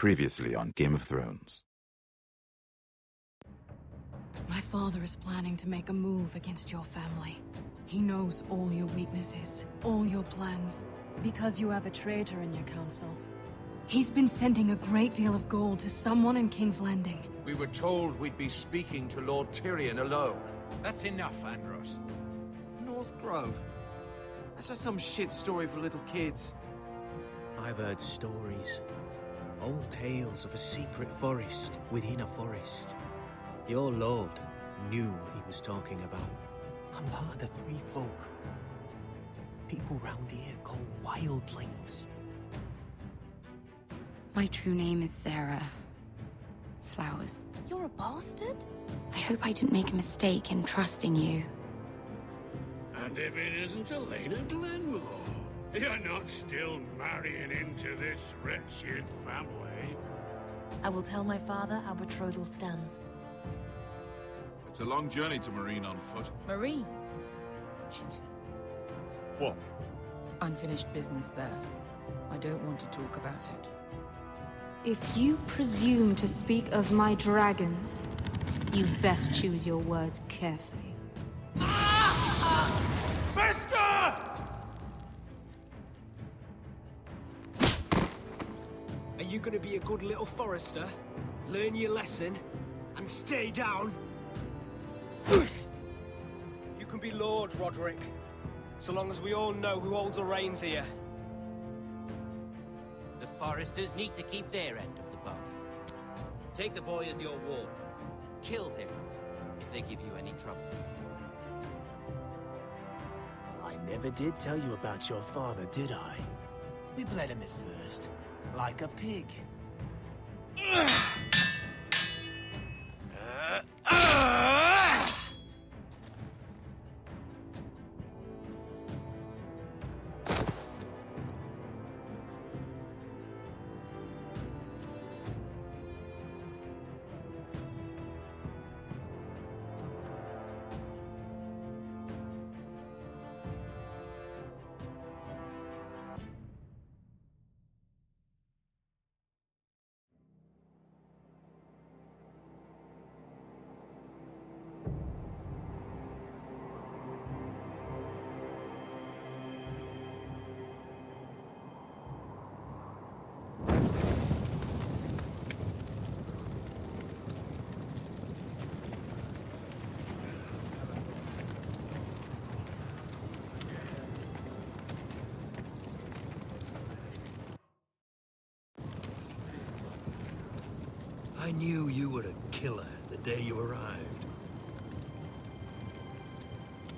Previously on Game of Thrones. My father is planning to make a move against your family. He knows all your weaknesses, all your plans, because you have a traitor in your council. He's been sending a great deal of gold to someone in King's Landing. We were told we'd be speaking to Lord Tyrion alone. That's enough, Andros. North Grove? That's just some shit story for little kids. I've heard stories. Old tales of a secret forest within a forest. Your lord knew what he was talking about. I'm part of the Free Folk. People round here call wildlings. My true name is Sarah Flowers. You're a bastard? I hope I didn't make a mistake in trusting you. And if it isn't Elena Glenmore, you're not still marrying into this wretched family. I will tell my father our betrothal stands. It's a long journey to Marine on foot. Marine? Shit. What? Unfinished business there. I don't want to talk about it. If you presume to speak of my dragons, you best choose your words carefully. Mister! Are you gonna be a good little forester? Learn your lesson and stay down? You can be Lord, Roderick. So long as we all know who holds the reins here. The foresters need to keep their end of the bargain. Take the boy as your ward. Kill him if they give you any trouble. I never did tell you about your father, did I? We bled him at first, like a pig. I knew you were a killer the day you arrived.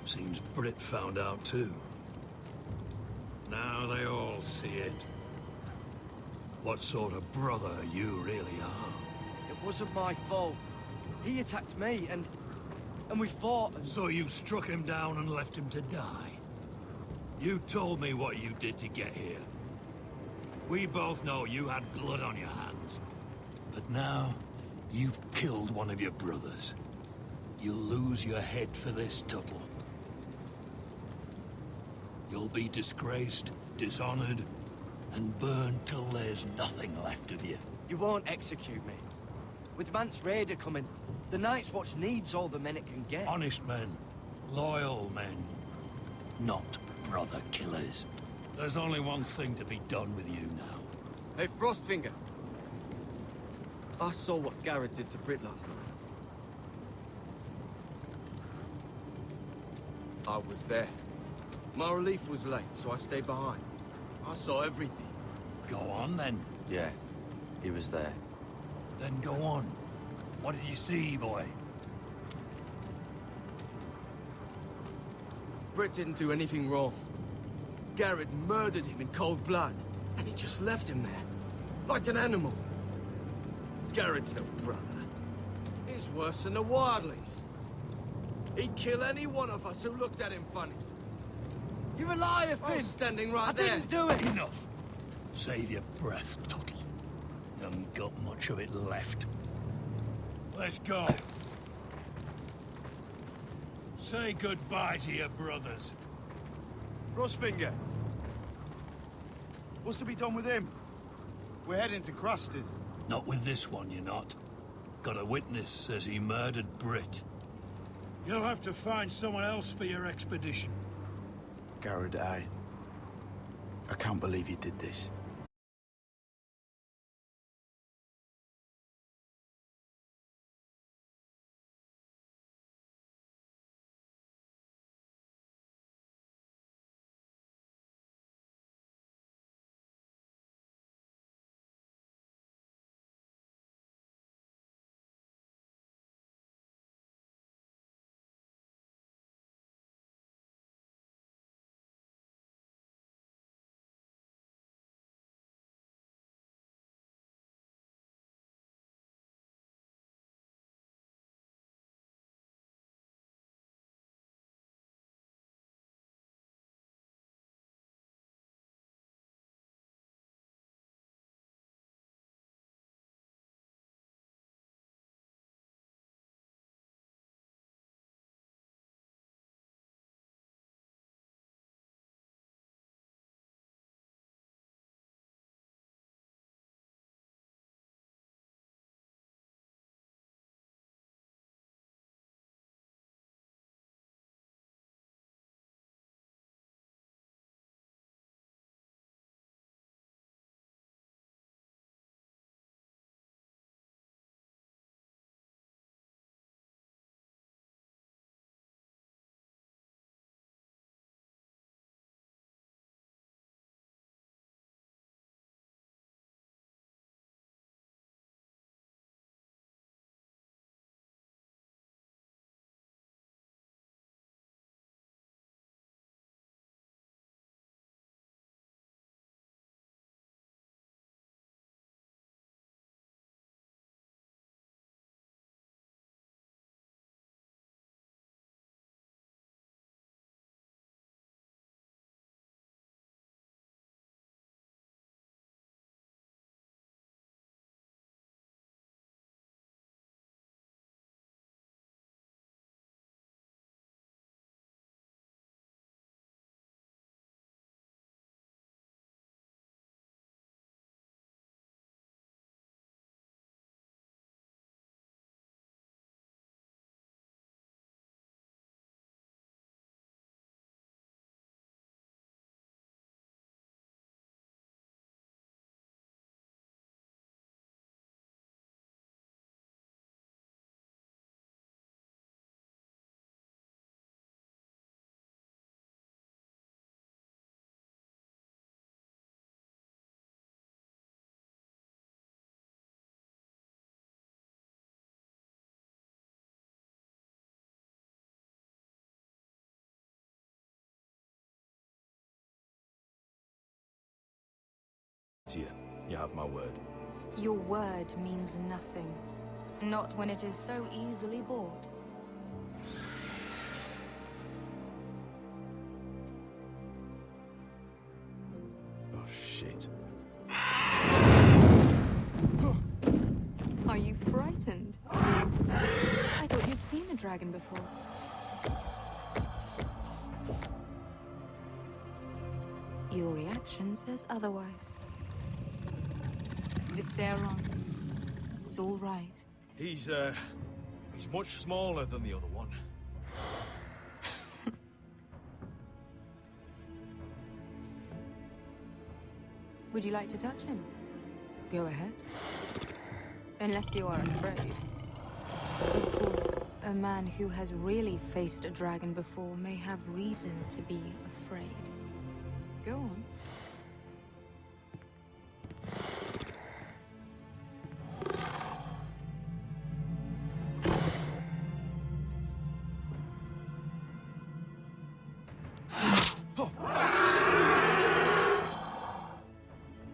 Seems Brit found out too. Now they all see it. What sort of brother you really are. It wasn't my fault. He attacked me, and we fought, and... So you struck him down and left him to die? You told me what you did to get here. We both know you had blood on your hands. But now, you've killed one of your brothers. You'll lose your head for this, Tuttle. You'll be disgraced, dishonored, and burned till there's nothing left of you. You won't execute me. With Mance Raider coming, the Night's Watch needs all the men it can get. Honest men, loyal men, not brother killers. There's only one thing to be done with you now. Hey, Frostfinger. I saw what Garrett did to Brit last night. I was there. My relief was late, so I stayed behind. I saw everything. Go on, then. Yeah, he was there. Then go on. What did you see, boy? Brit didn't do anything wrong. Garrett murdered him in cold blood, and he just left him there, like an animal. Garrett's no brother. He's worse than the wildlings. He'd kill any one of us who looked at him funny. You're a liar, Finn! I was standing right there. I didn't do it! Enough! Save your breath, Tuttle. You haven't got much of it left. Let's go. Say goodbye to your brothers. Frostfinger. What's to be done with him? We're heading to Crusted. Not with this one, you're not. Got a witness says he murdered Brit. You'll have to find someone else for your expedition. Garrett, I can't believe you did this. You have my word. Your word means nothing. Not when it is so easily bought. Oh, shit. Are you frightened? I thought you'd seen a dragon before. Your reaction says otherwise. Viseron. It's all right. He's much smaller than the other one. Would you like to touch him? Go ahead. Unless you are afraid. Of course, a man who has really faced a dragon before may have reason to be afraid. Go on.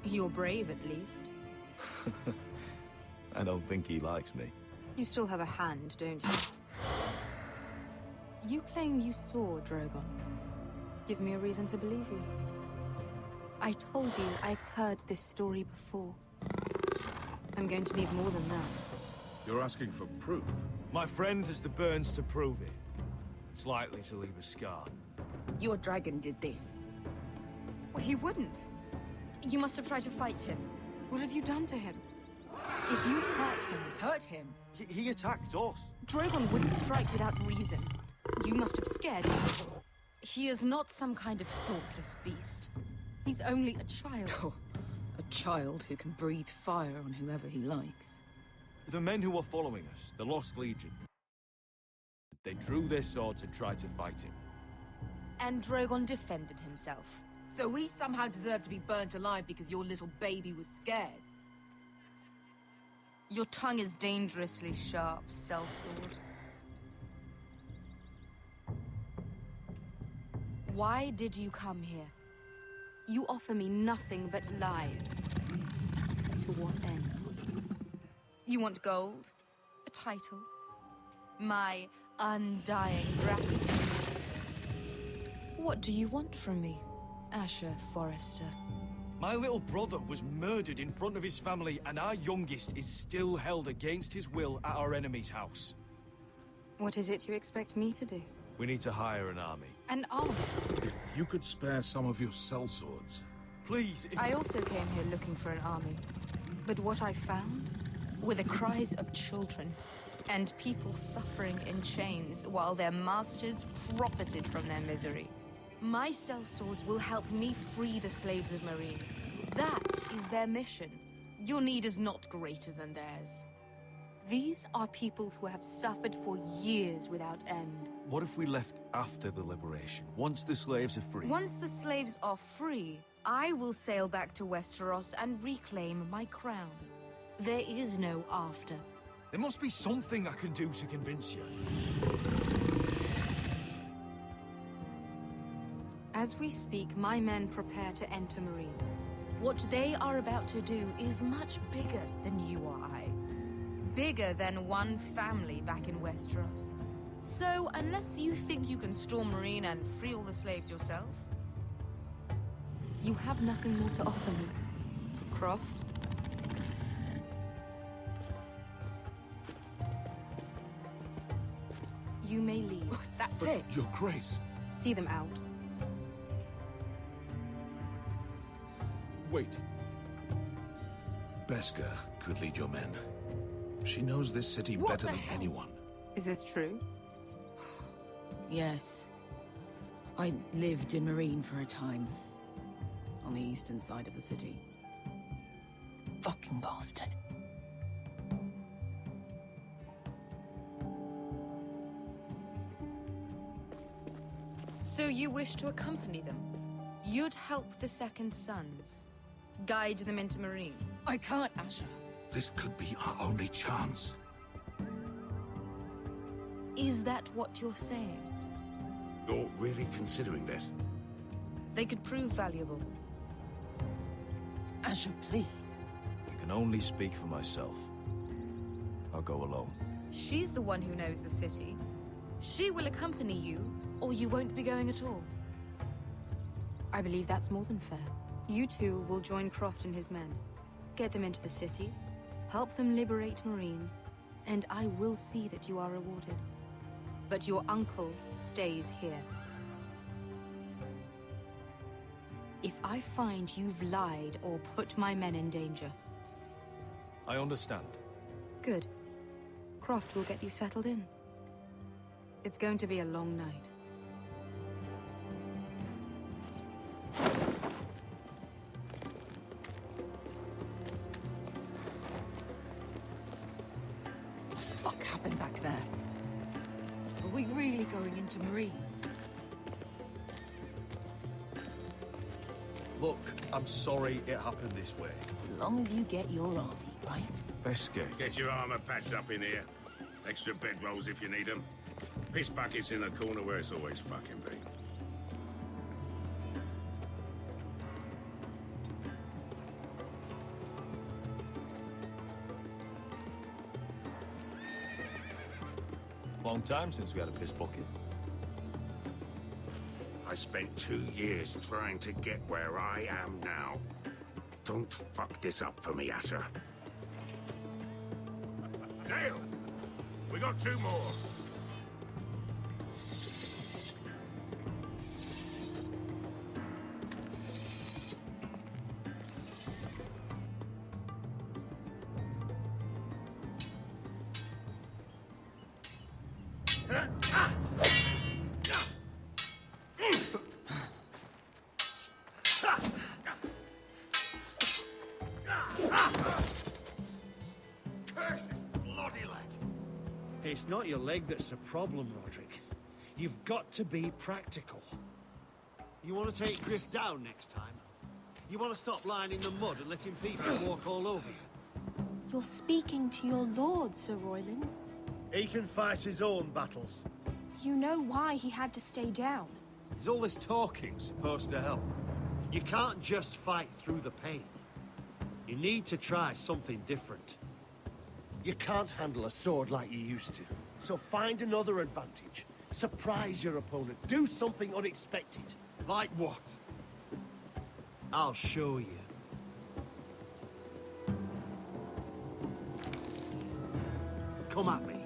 You're brave, at least. I don't think he likes me. You still have a hand, don't you? You claim you saw Drogon. Give me a reason to believe you. I told you I've heard this story before. I'm going to need more than that. You're asking for proof? My friend has the burns to prove it. It's likely to leave a scar. Your dragon did this. Well, he wouldn't. You must have tried to fight him. What have you done to him? If you've hurt him... Hurt him? He attacked us. Drogon wouldn't strike without reason. You must have scared his little... He is not some kind of thoughtless beast. He's only a child. Oh, a child who can breathe fire on whoever he likes. The men who were following us, the Lost Legion, they drew their swords and tried to fight him. And Drogon defended himself. So we somehow deserve to be burnt alive because your little baby was scared? Your tongue is dangerously sharp, sellsword. Why did you come here? You offer me nothing but lies. To what end? You want gold? A title? My undying gratitude? What do you want from me, Asher Forrester? My little brother was murdered in front of his family, and our youngest is still held against his will at our enemy's house. What is it you expect me to do? We need to hire an army. An army? If you could spare some of your sellswords. Please, I also came here looking for an army. But what I found were the cries of children and people suffering in chains while their masters profited from their misery. My sellswords will help me free the slaves of Marine. That is their mission. Your need is not greater than theirs. These are people who have suffered for years without end. What if we left after the liberation, once the slaves are free? Once the slaves are free, I will sail back to Westeros and reclaim my crown. There is no after. There must be something I can do to convince you. As we speak, my men prepare to enter Marine. What they are about to do is much bigger than you or I. Bigger than one family back in Westeros. So, unless you think you can storm Marine and free all the slaves yourself, you have nothing more to offer me, Croft. You may leave. That's it. Your Grace. See them out. Wait. Beskha could lead your men. She knows this city better than anyone. Is this true? Yes. I lived in Marine for a time. On the eastern side of the city. Fucking bastard. So you wish to accompany them? You'd help the Second Sons? Guide them into Marine? I can't, Asher. This could be our only chance. Is that what you're saying? You're really considering this? They could prove valuable. Asher, please. I can only speak for myself. I'll go alone. She's the one who knows the city. She will accompany you, or you won't be going at all. I believe that's more than fair. You two will join Croft and his men. Get them into the city, help them liberate Marine, and I will see that you are rewarded. But your uncle stays here. If I find you've lied or put my men in danger... I understand. Good. Croft will get you settled in. It's going to be a long night. What the fuck happened back there? Are we really going into Marine? Look, I'm sorry it happened this way. As long as you get your army, right? Beskha. Get your armor patched up in here. Extra bedrolls if you need them. Piss buckets in the corner where it's always fucking been. Long time since we had a piss bucket. I spent 2 years trying to get where I am now. Don't fuck this up for me, Asher. Nail! We got 2 more. It's not your leg that's a problem, Roderick. You've got to be practical. You want to take Griff down next time? You want to stop lying in the mud and letting people walk all over you? You're speaking to your lord, Sir Royland. He can fight his own battles. You know why he had to stay down. Is all this talking supposed to help? You can't just fight through the pain. You need to try something different. You can't handle a sword like you used to. So find another advantage. Surprise your opponent. Do something unexpected. Like what? I'll show you. Come at me.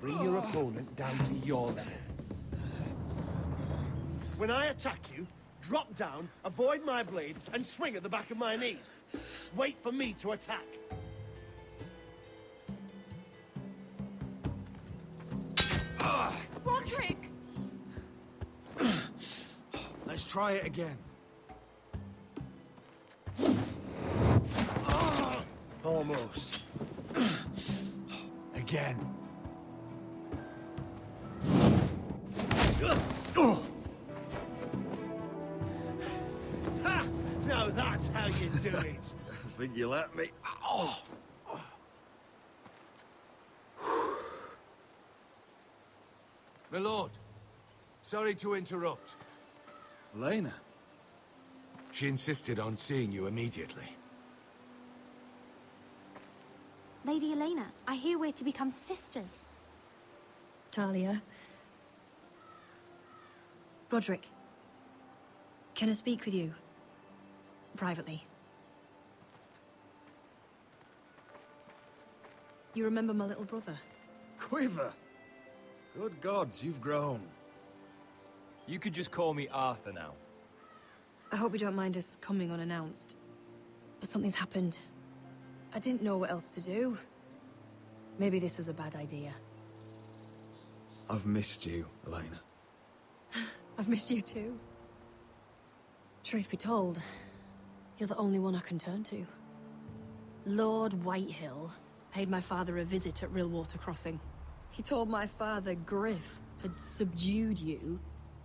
Bring your opponent down to your level. When I attack you, drop down, avoid my blade, and swing at the back of my knees. Wait for me to attack. Roderick! Let's try it again. Almost. Again. Ha! Now that's how you do it. I think you let me. Oh. My lord, sorry to interrupt. Elena? She insisted on seeing you immediately. Lady Elena, I hear we're to become sisters. Talia. Roderick. Can I speak with you? Privately. You remember my little brother? Quiver! Good gods, you've grown. You could just call me Arthur now. I hope you don't mind us coming unannounced. But something's happened. I didn't know what else to do. Maybe this was a bad idea. I've missed you, Elena. I've missed you too. Truth be told, you're the only one I can turn to. Lord Whitehill paid my father a visit at Rillwater Crossing. He told my father Griff had subdued you,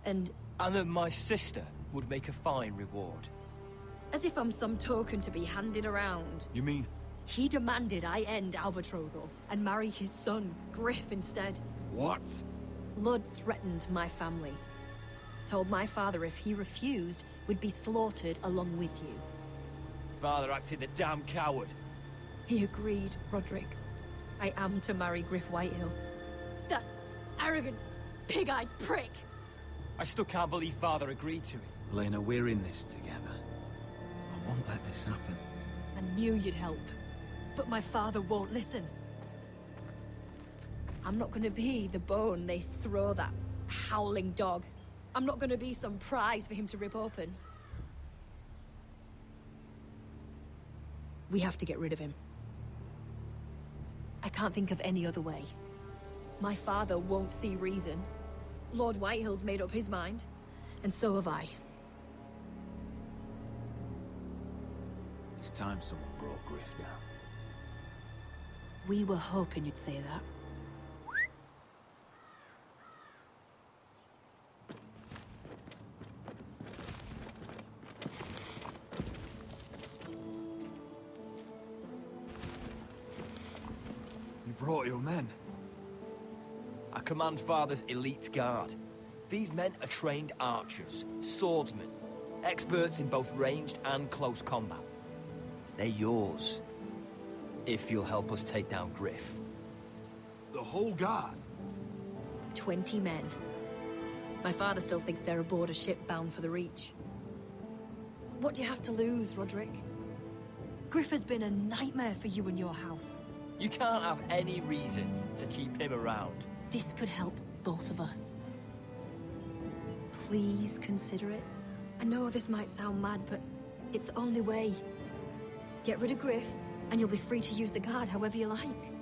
and that my sister would make a fine reward. as if I'm some token to be handed around. You mean? He demanded I end our betrothal and marry his son, Griff, instead. What? Lud threatened my family. Told my father if he refused, we'd be slaughtered along with you. Father acted the damn coward. He agreed, Roderick. I am to marry Griff Whitehill. That arrogant, pig-eyed prick! I still can't believe Father agreed to it. Lena, we're in this together. I won't let this happen. I knew you'd help, but my father won't listen. I'm not gonna be the bone they throw that howling dog. I'm not gonna be some prize for him to rip open. We have to get rid of him. I can't think of any other way. My father won't see reason. Lord Whitehill's made up his mind, and so have I. It's time someone brought Griff down. We were hoping you'd say that. You brought your men. I command Father's elite guard. These men are trained archers, swordsmen, experts in both ranged and close combat. They're yours, if you'll help us take down Griff. The whole guard? 20 men. My father still thinks they're aboard a ship bound for the Reach. What do you have to lose, Roderick? Griff has been a nightmare for you and your house. You can't have any reason to keep him around. This could help both of us. Please consider it. I know this might sound mad, but it's the only way. Get rid of Griff, and you'll be free to use the guard however you like.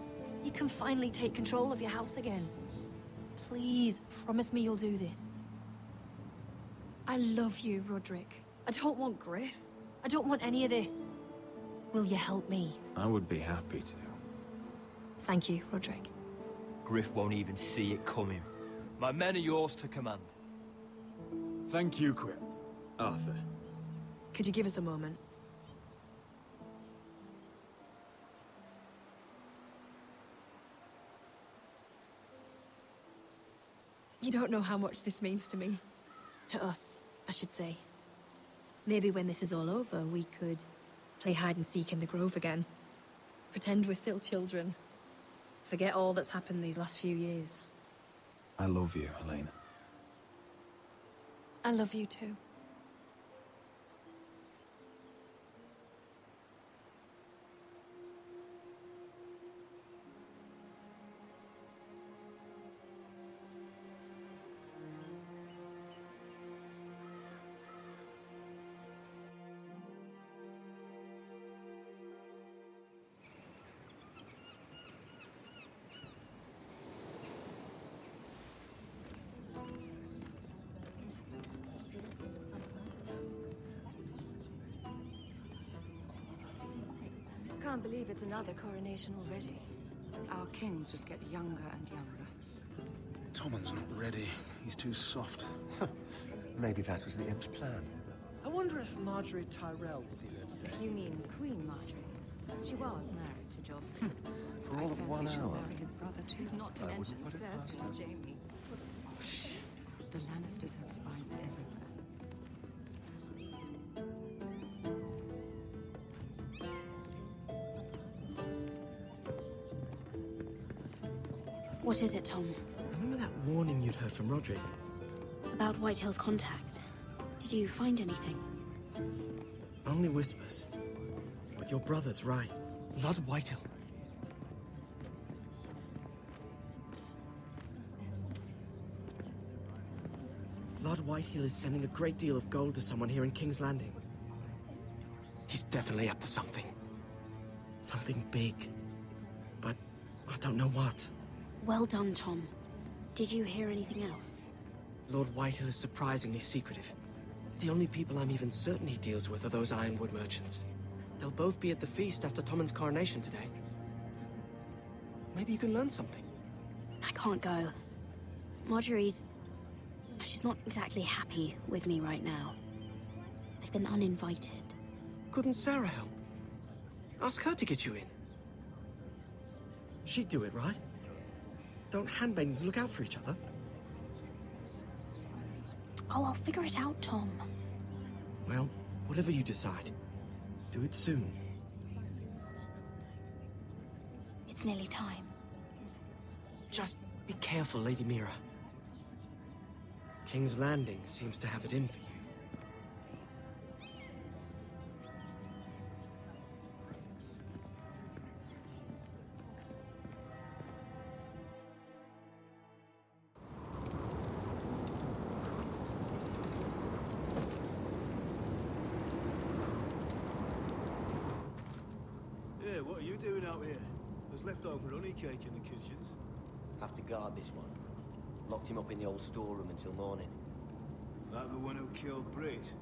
You can finally take control of your house again. Please, promise me you'll do this. I love you, Roderick. I don't want Griff. I don't want any of this. Will you help me? I would be happy to. Thank you, Roderick. Griff won't even see it coming. My men are yours to command. Thank you, Quip. Arthur. Could you give us a moment? You don't know how much this means to me. To us, I should say. Maybe when this is all over, we could play hide and seek in the grove again. Pretend we're still children. Forget all that's happened these last few years. I love you, Elena. I love you too. I can't believe it's another coronation already. Our kings just get younger and younger. Tommen's not ready. He's too soft. Maybe that was the imp's plan. I wonder if Marjorie Tyrell will be there today. You mean Queen Marjorie? She was married to Joffrey. For all of 1 She'll hour. marry his brother too, not to I mention wouldn't put it past Cersei and her. Jamie. Shh. The Lannisters have spies everywhere. What is it, Tom? Remember that warning you'd heard from Roderick? About Whitehill's contact. Did you find anything? Only whispers. But your brother's right. Lord Whitehill. Lord Whitehill is sending a great deal of gold to someone here in King's Landing. He's definitely up to something. Something big. But I don't know what. Well done, Tom. Did you hear anything else? Lord Whitehill is surprisingly secretive. The only people I'm even certain he deals with are those ironwood merchants. They'll both be at the feast after Tommen's coronation today. Maybe you can learn something. I can't go. She's not exactly happy with me right now. I've been uninvited. Couldn't Sarah help? Ask her to get you in. She'd do it, right? Don't handmaidens look out for each other? Oh, I'll figure it out, Tom. Well, whatever you decide, do it soon. It's nearly time. Just be careful, Lady Mira. King's Landing seems to have it in for you. Yeah, what are you doing out here? There's leftover honey cake in the kitchens. Have to guard this one. Locked him up in the old storeroom until morning. That the one who killed Brit?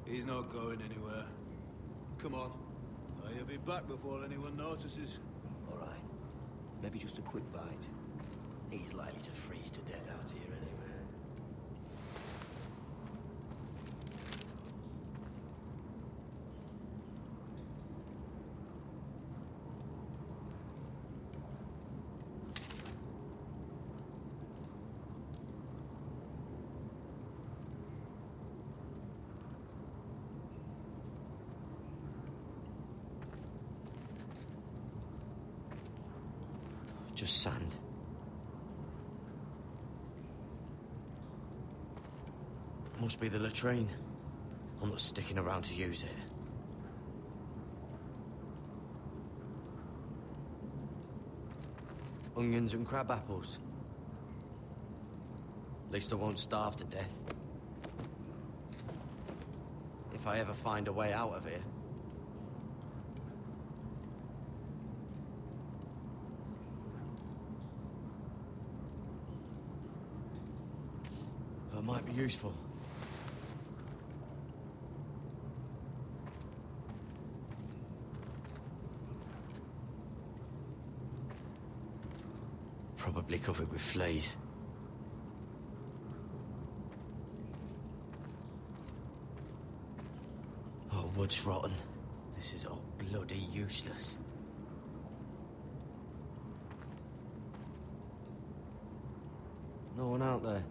He's not going anywhere. Come on. He'll be back before anyone notices. All right. Maybe just a quick bite. He's likely to freeze to death out here anyway. Just sand. Must be the latrine. I'm not sticking around to use it. Onions and crab apples. At least I won't starve to death. If I ever find a way out of here. might be useful. Probably covered with fleas. Oh, wood's rotten. This is all bloody useless. No one out there.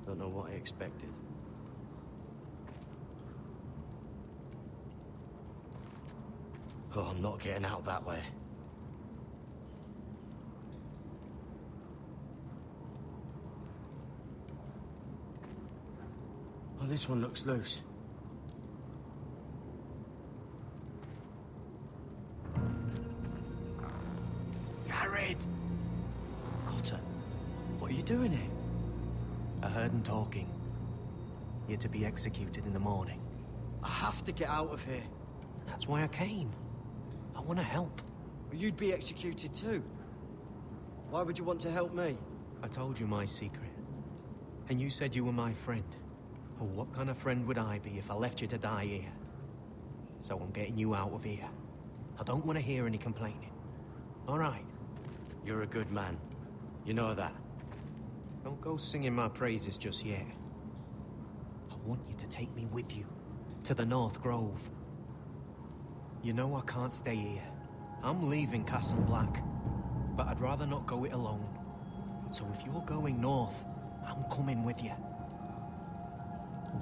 Don't know what I expected. Oh, I'm not getting out that way. Oh, this one looks loose. Garrett! Cotter, what are you doing here? I heard him talking. You're to be executed in the morning. I have to get out of here. That's why I came. I want to help. Well, you'd be executed too. Why would you want to help me? I told you my secret. And you said you were my friend. Oh, what kind of friend would I be if I left you to die here? So I'm getting you out of here. I don't want to hear any complaining. All right? You're a good man. You know that. Don't go singing my praises just yet. I want you to take me with you. To the North Grove. You know I can't stay here. I'm leaving Castle Black. But I'd rather not go it alone. So if you're going north, I'm coming with you.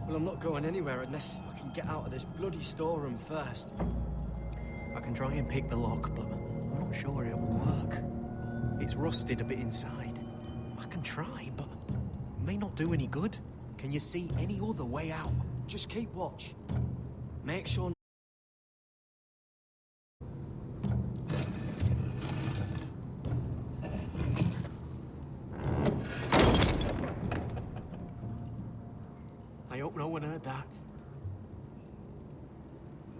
Well, I'm not going anywhere unless I can get out of this bloody storeroom first. I can try and pick the lock, but I'm not sure it will work. It's rusted a bit inside. I can try, but it may not do any good. Can you see any other way out? Just keep watch. Make sure... I hope no one heard that.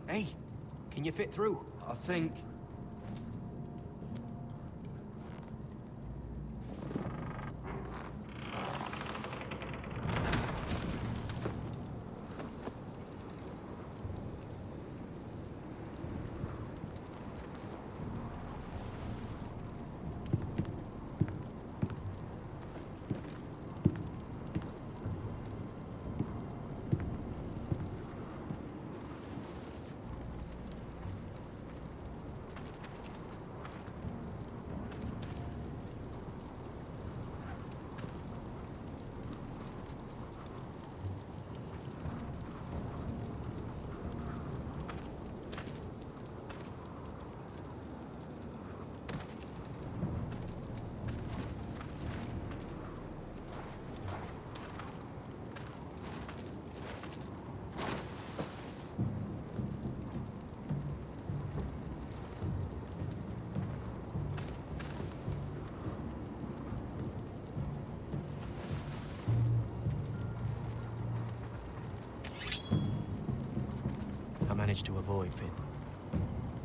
Hey, can you fit through? I think... Managed to avoid Finn.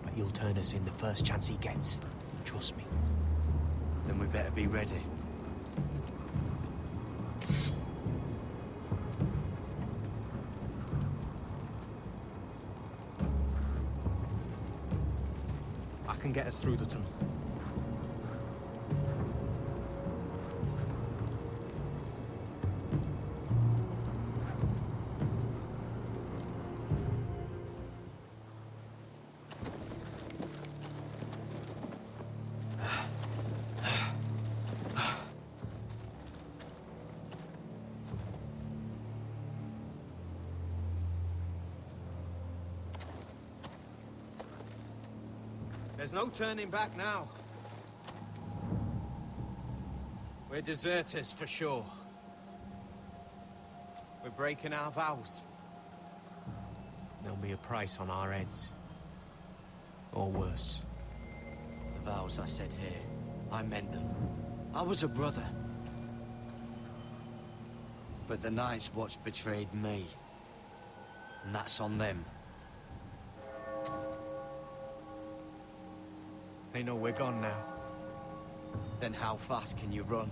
But he'll turn us in the first chance he gets. Trust me. Then we better be ready. I can get us through the tunnel. There's no turning back now. We're deserters for sure. We're breaking our vows. There'll be a price on our heads. Or worse. The vows I said here, I meant them. I was a brother. But the Night's Watch betrayed me. And that's on them. They know we're gone now. Then how fast can you run?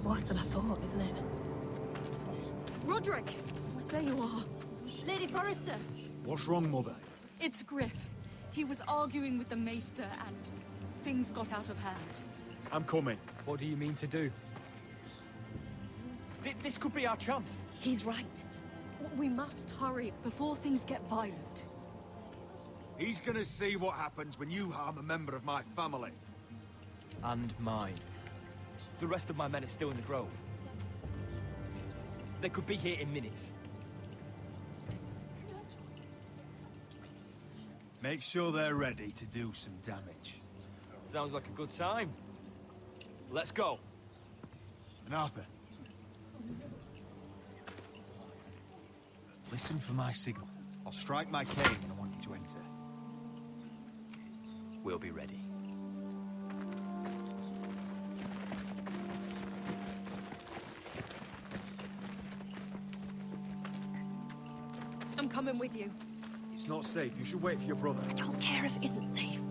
worse than I thought, isn't it? Roderick! There you are. Lady Forrester! What's wrong, Mother? It's Griff. He was arguing with the Maester and things got out of hand. I'm coming. What do you mean to do? This could be our chance. He's right. We must hurry before things get violent. He's gonna see what happens when you harm a member of my family. And mine. The rest of my men are still in the grove. They could be here in minutes. Make sure they're ready to do some damage. Sounds like a good time. Let's go. And Arthur, listen for my signal. I'll strike my cane when I want you to enter. We'll be ready. I'm coming with you. It's not safe. You should wait for your brother. I don't care if it isn't safe.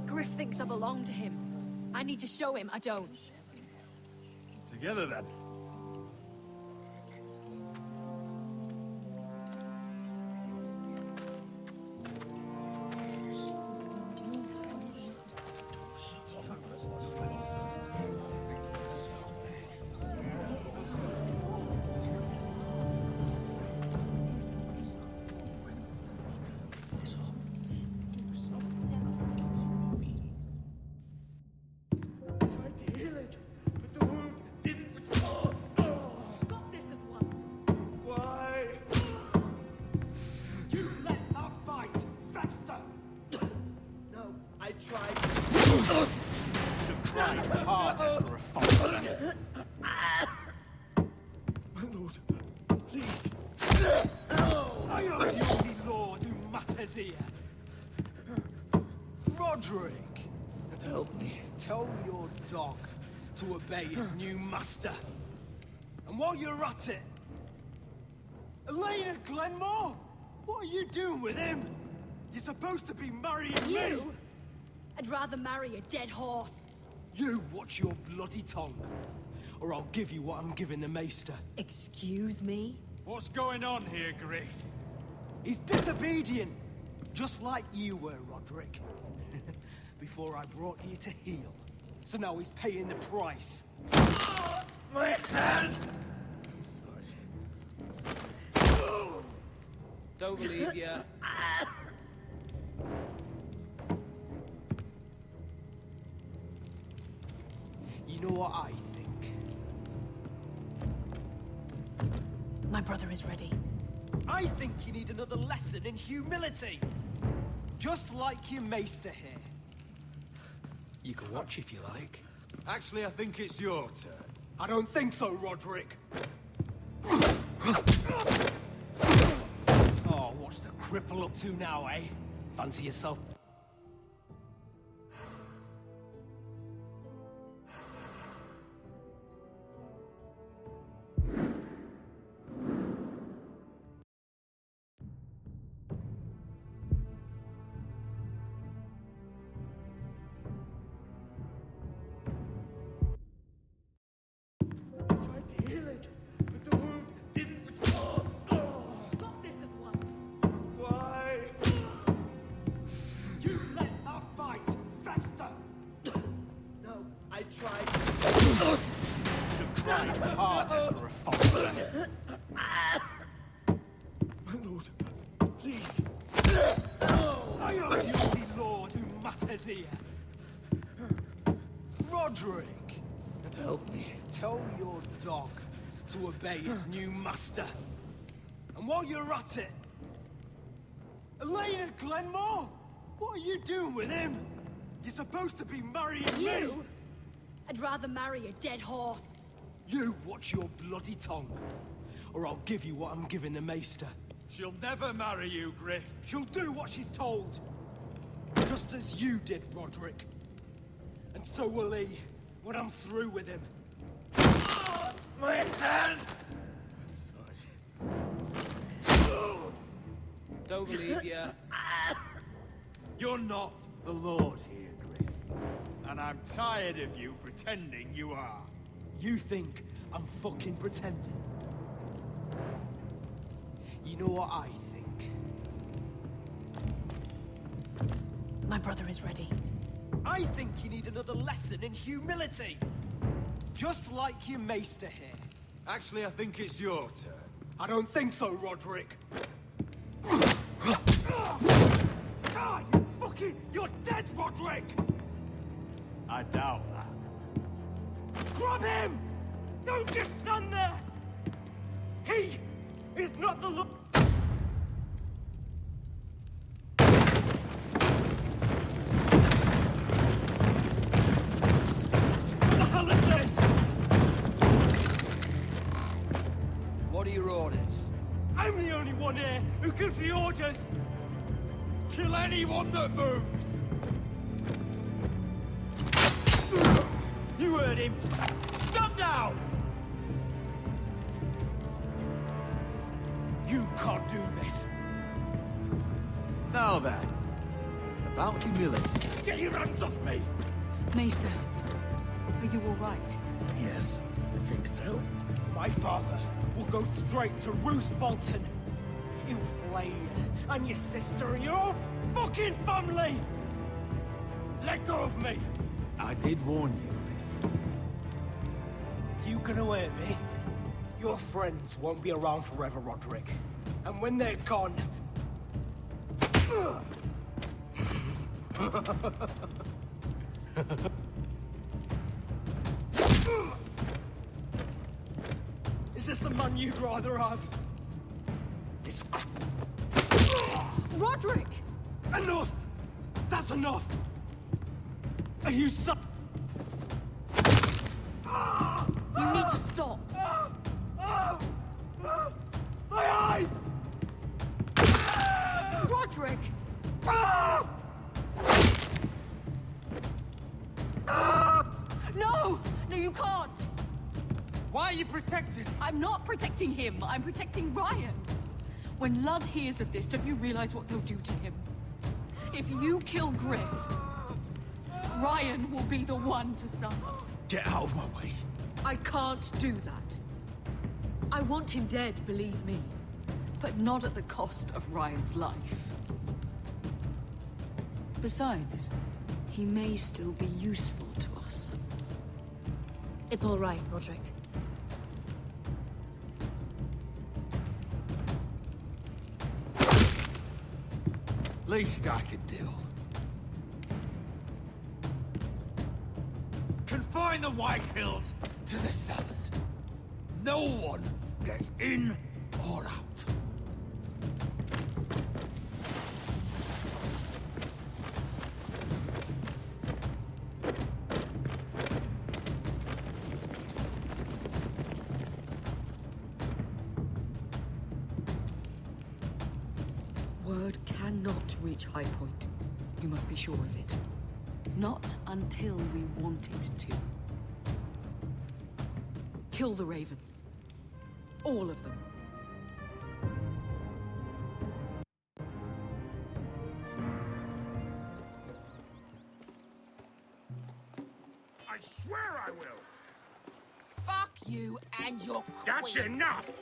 Griff thinks I belong to him. I need to show him I don't. Together, then. Stop this at once. Why? You let that fight fester! No, I tried. You've tried harder for a false. My lord, please. I am the only lord who matters here. Roderick, Help me. tell your dog to obey his new master. And while you're at it, Elena Glenmore, what are you doing with him? You're supposed to be marrying me. You? I'd rather marry a dead horse. You watch your bloody tongue, or I'll give you what I'm giving the Maester. Excuse me? What's going on here, Griff? He's disobedient, just like you were, Roderick. Before I brought you to heel. So now he's paying the price. My hand! Don't believe ya. You know what I think? My brother is ready. I think you need another lesson in humility. Just like your Maester here. You can watch if you like. Actually, I think it's your turn. I don't think so, Roderick. Oh, what's the cripple up to now, eh? Fancy yourself Stop this at once. Why? You let that fight fester! No, I tried. You've tried harder for a false. My lord, please. I am the only lord who matters here. Roderick, Help me. tell your dog to obey his new master. And while you're at it, Elena Glenmore, what are you doing with him? You're supposed to be marrying me. You? I'd rather marry a dead horse. You watch your bloody tongue, or I'll give you what I'm giving the Maester. She'll never marry you, Griff. She'll do what she's told. Just as you did, Roderick. And so will he, when I'm through with him. My hand! Don't believe ya. You're not the Lord here, Griff. And I'm tired of you pretending you are. You think I'm fucking pretending? You know what I think? My brother is ready. I think you need another lesson in humility. Just like your maester here. Actually, I think it's your turn. I don't think so, Roderick. God, you're dead, Roderick! I doubt that. Grab him! Don't just stand there! He is not the Lord. What the hell is this? What are your orders? I'm the only one here who gives the orders! Kill anyone that moves! You heard him! Stop now! You can't do this! Now then, about humility. Get your hands off me! Maester, are you all right? Yes, I think so. My father will go straight to Roose Bolton. He'll flay you, and your sister, and your whole fucking family! Let go of me! I did warn you, Griff. You gonna hear me? Your friends won't be around forever, Roderick. And when they're gone... Is this the man you'd rather have? This Roderick! Enough! That's enough! Are you so... You need to stop. My eye! Roderick! No! No, you can't! Why are you protecting him? I'm not protecting him. I'm protecting Ryan. When Ludd hears of this, don't you realize what they'll do to him? If you kill Griff, Ryan will be the one to suffer. Get out of my way. I can't do that. I want him dead, believe me. But not at the cost of Ryan's life. Besides, he may still be useful to us. It's all right, Roderick. Least I could do. Confine the White Hills to the cellars. No one gets in or out. Word cannot reach High Point. You must be sure of it. Not until we want it to. Kill the Ravens. All of them. I swear I will! Fuck you and your queen. That's enough!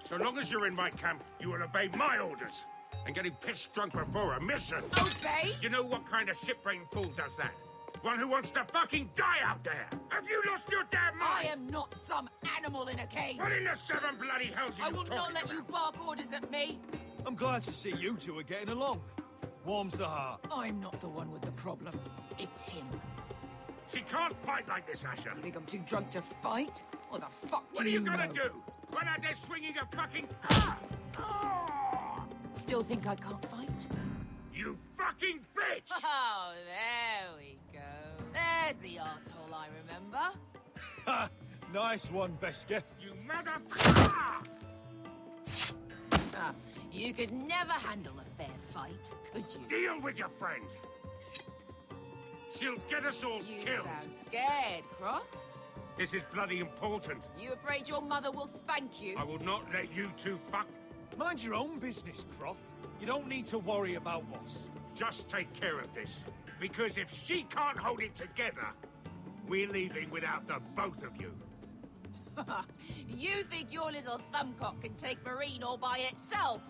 So long as you're in my camp, you will obey my orders. And getting pissed drunk before a mission. Obey? You know what kind of shit-brained fool does that? One who wants to fucking die out there! Have you lost your damn mind? I am not some animal in a cage. What in the seven bloody hells are I you will talking not let about? you bark orders at me. I'm glad to see you two are getting along. Warms the heart. I'm not the one with the problem. It's him. She can't fight like this, Asher. You think I'm too drunk to fight? What the fuck What do are you gonna know? do? Run out there swinging a fucking... Still think I can't fight? You fucking bitch! Oh, there we go. There's the asshole I remember. Ha! Nice one, Besker. You motherfucker! Ah, you could never handle a fair fight, could you? Deal with your friend. She'll get us all You killed. sound scared, Croft. This is bloody important. You afraid your mother will spank you? I will not let you two fuck. Mind your own business, Croft. You don't need to worry about us. Just take care of this. Because if she can't hold it together, we're leaving without the both of you. You think your little thumbcock can take Marine all by itself?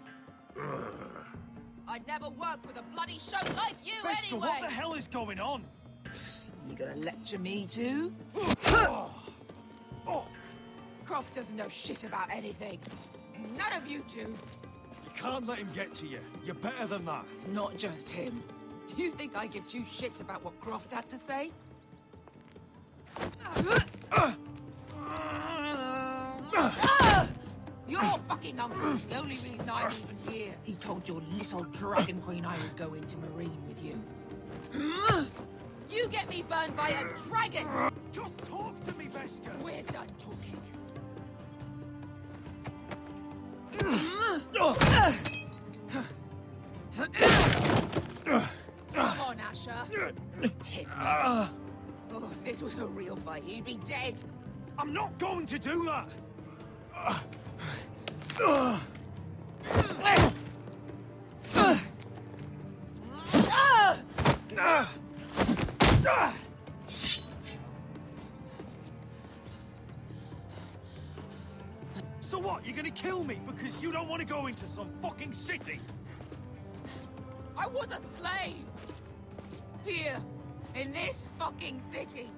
I'd never work with a bloody show like you Bester, anyway! what the hell is going on? You gonna lecture me too? Croft doesn't know shit about anything. None of you do. You can't let him get to you. You're better than that. It's not just him. You think I give two shits about what Croft had to say? You're fucking uncle. The only reason I'm even here. He told your little dragon queen I would go into Marine with you. You get me burned by a dragon! Just talk to me, Veska! We're done talking. Come on, Asher. Hit me. Oh, if this was a real fight, you'd be dead. I'm not going to do that! So what, you're gonna kill me because you don't want to go into some fucking city? I was a slave! Here, in this fucking city.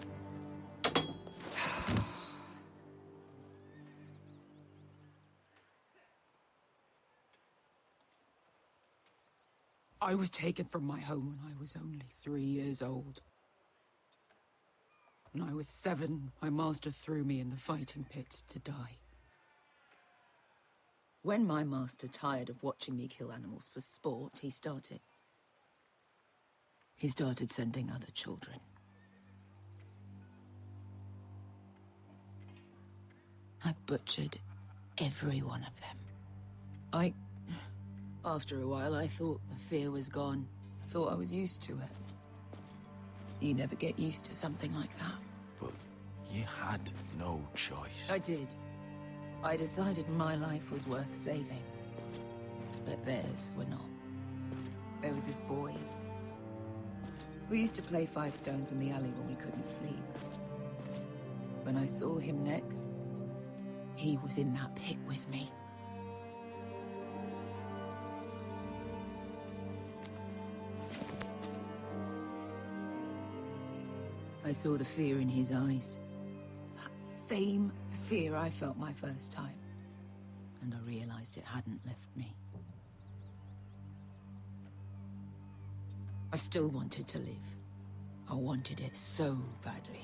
I was taken from my home when I was only 3 years old. When I was 7, my master threw me in the fighting pits to die. When my master tired of watching me kill animals for sport, he started sending other children. I butchered every one of them. After a while, I thought the fear was gone. I thought I was used to it. You never get used to something like that. But you had no choice. I did. I decided my life was worth saving. But theirs were not. There was this boy. We used to play 5 stones in the alley when we couldn't sleep. When I saw him next, he was in that pit with me. I saw the fear in his eyes. That same fear I felt my first time. And I realized it hadn't left me. I still wanted to live. I wanted it so badly.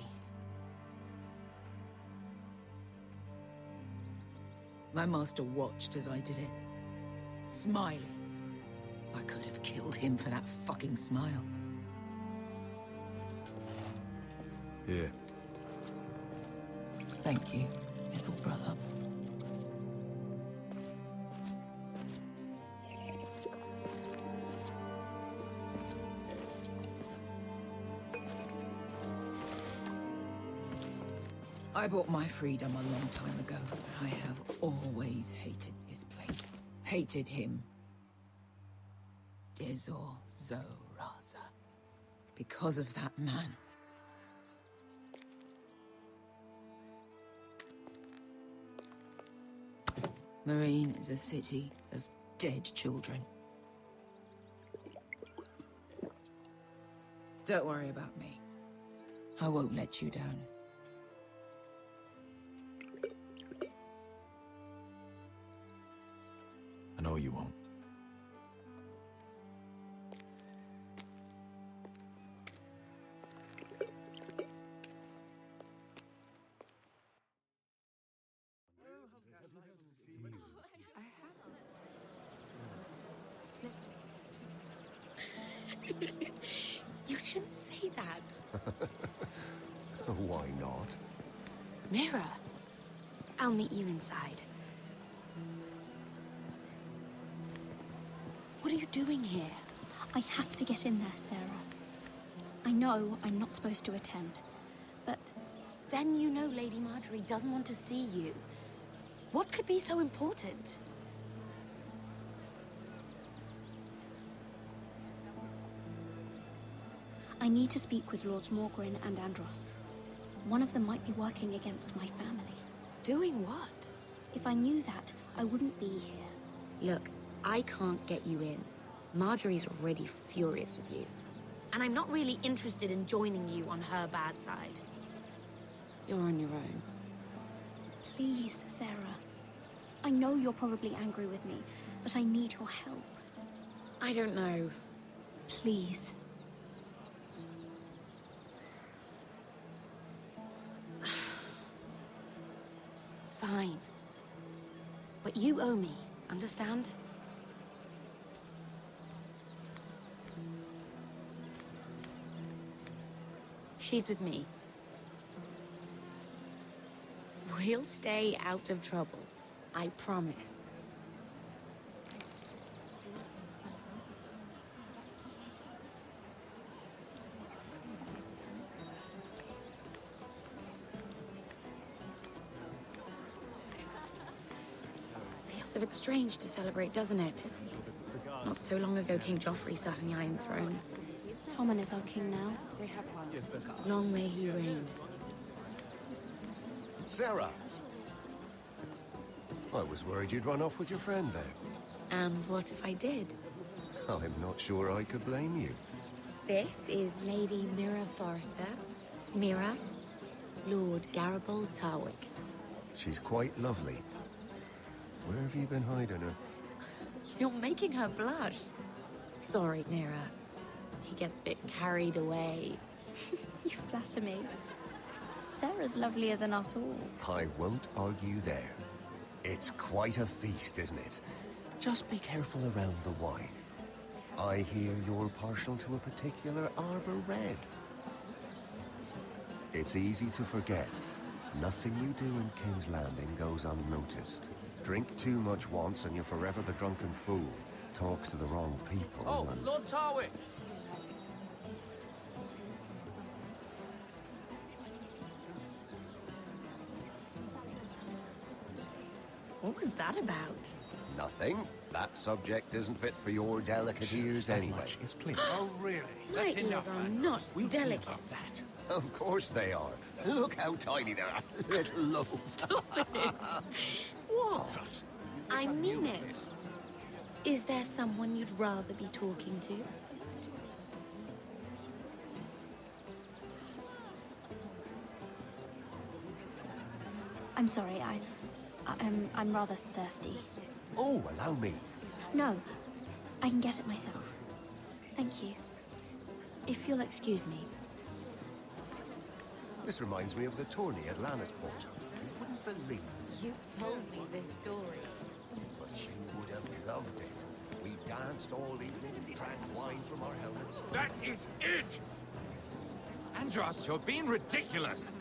My master watched as I did it, smiling. I could have killed him for that fucking smile. Here. Thank you, little brother. I bought my freedom a long time ago, but I have always hated this place. Hated him. Dezor Zoraza. Because of that man. Marine is a city of dead children. Don't worry about me. I won't let you down. I know you won't. You shouldn't say that. Why not? Mira, I'll meet you inside. What are you doing here? I have to get in there, Sarah. I know I'm not supposed to attend, but then you know Lady Marjorie doesn't want to see you. What could be so important? I need to speak with Lords Morgrin and Andros. One of them might be working against my family. Doing what? If I knew that, I wouldn't be here. Look, I can't get you in. Marjorie's already furious with you. And I'm not really interested in joining you on her bad side. You're on your own. Please, Sarah. I know you're probably angry with me, but I need your help. I don't know. Please. Fine. But you owe me, understand? She's with me. We'll stay out of trouble. I promise. Feels a bit strange to celebrate, doesn't it? Not so long ago, King Joffrey sat on the Iron Throne. Tommen is our king now. Long may he reign. Sarah! I was worried you'd run off with your friend there. And what if I did? I'm not sure I could blame you. This is Lady Mira Forrester. Mira, Lord Garibald Tarwick. She's quite lovely. Where have you been hiding her? You're making her blush. Sorry, Mira. He gets a bit carried away. You flatter me. Sarah's lovelier than us all. I won't argue there. It's quite a feast, isn't it? Just be careful around the wine. I hear you're partial to a particular arbor red. It's easy to forget. Nothing you do in King's Landing goes unnoticed. Drink too much once and you're forever the drunken fool. Talk to the wrong people and... Lord Tarwick! What was that about? Nothing. That subject isn't fit for your delicate ears anyway. It's clear. Oh, really? My That's ears enough. are not delicate. That. Of course they are. Look how tiny they are. Little lobes. Stop it! What? I mean it. Is there someone you'd rather be talking to? I'm sorry, I'm rather thirsty. Oh, allow me. No, I can get it myself. Thank you. If you'll excuse me. This reminds me of the tourney at Lannisport. You wouldn't believe it. You told me this story. But you would have loved it. We danced all evening, drank wine from our helmets. That is it! Andros, you're being ridiculous!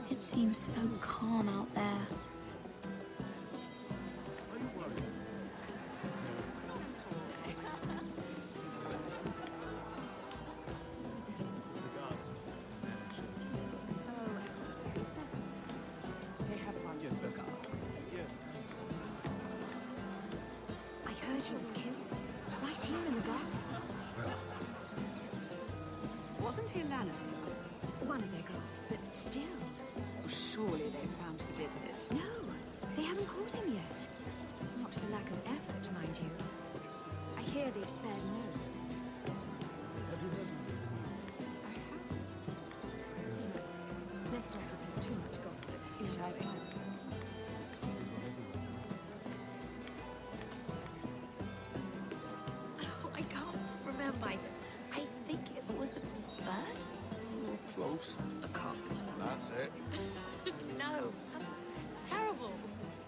It seems so calm out there. I heard he was killed. Right here in the garden. Wasn't he Lannister? One of their guard, but still. Surely they found who did it. No, they haven't caught him yet. Not for lack of effort, mind you. I hear they've spared no expense. Let's not repeat too much gossip. Oh, I can't remember. I think it was a bird? Close. A cock. That's it. No, that's terrible.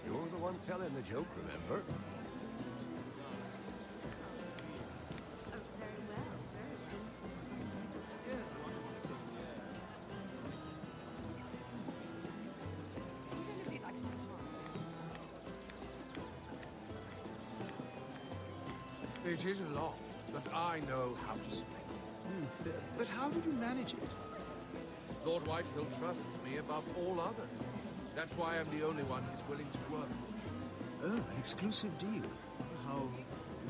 You're the one telling the joke, remember? It is a lot, but I know how to spend it. But how did you manage it? Lord Whitehill trusts me above all others. That's why I'm the only one he's willing to work with. Oh, an exclusive deal. How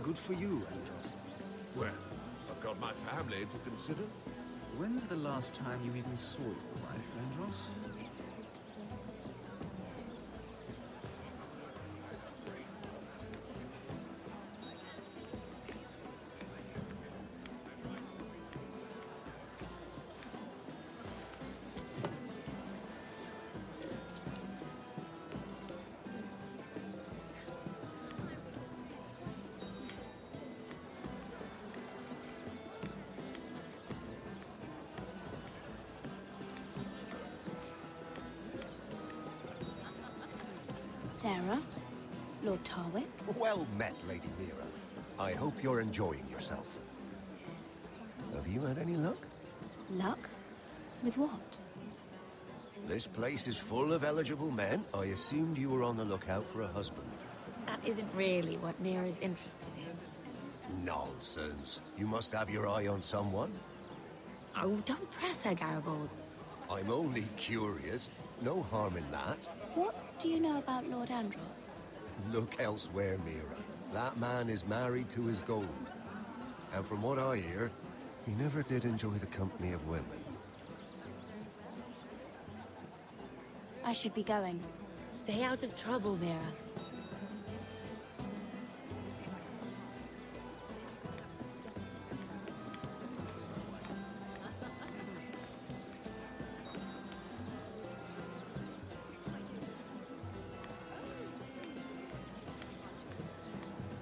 good for you, Andros. Well, I've got my family to consider. When's the last time you even saw your wife, Andros? Sarah? Lord Tarwick? Well met, Lady Mira. I hope you're enjoying yourself. Have you had any luck? Luck? With what? This place is full of eligible men. I assumed you were on the lookout for a husband. That isn't really what Mira's interested in. Nonsense. You must have your eye on someone. Oh, don't press her, Garibaldi. I'm only curious. No harm in that. What do you know about Lord Andros? Look elsewhere, Mira. That man is married to his gold. And from what I hear, he never did enjoy the company of women. I should be going. Stay out of trouble, Mira.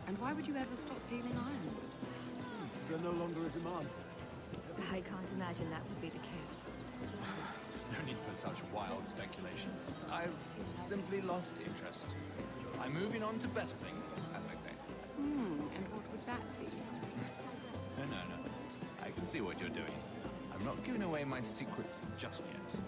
And why would you ever stop dealing iron? Is there no longer a demand for it? I can't imagine that would be the case. No need for such wild speculation. I've simply lost interest. I'm moving on to better things, as they say. And what would that be? No. I can see what you're doing. I'm not giving away my secrets just yet.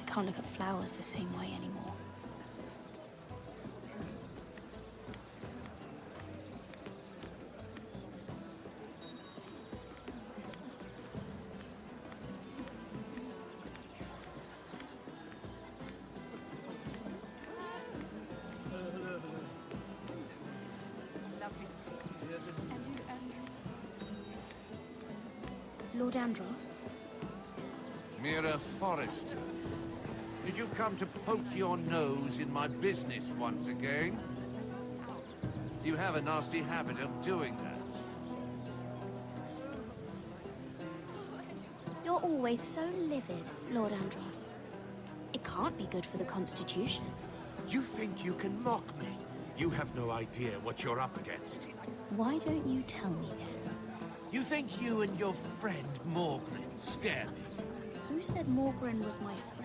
I can't look at flowers the same way anymore. Lovely to meet you. And you, Lord Andros? Mira Forrester. Did you come to poke your nose in my business once again? You have a nasty habit of doing that. You're always so livid, Lord Andros. It can't be good for the Constitution. You think you can mock me? You have no idea what you're up against. Why don't you tell me then? You think you and your friend Morgren scare me? Who said Morgren was my friend?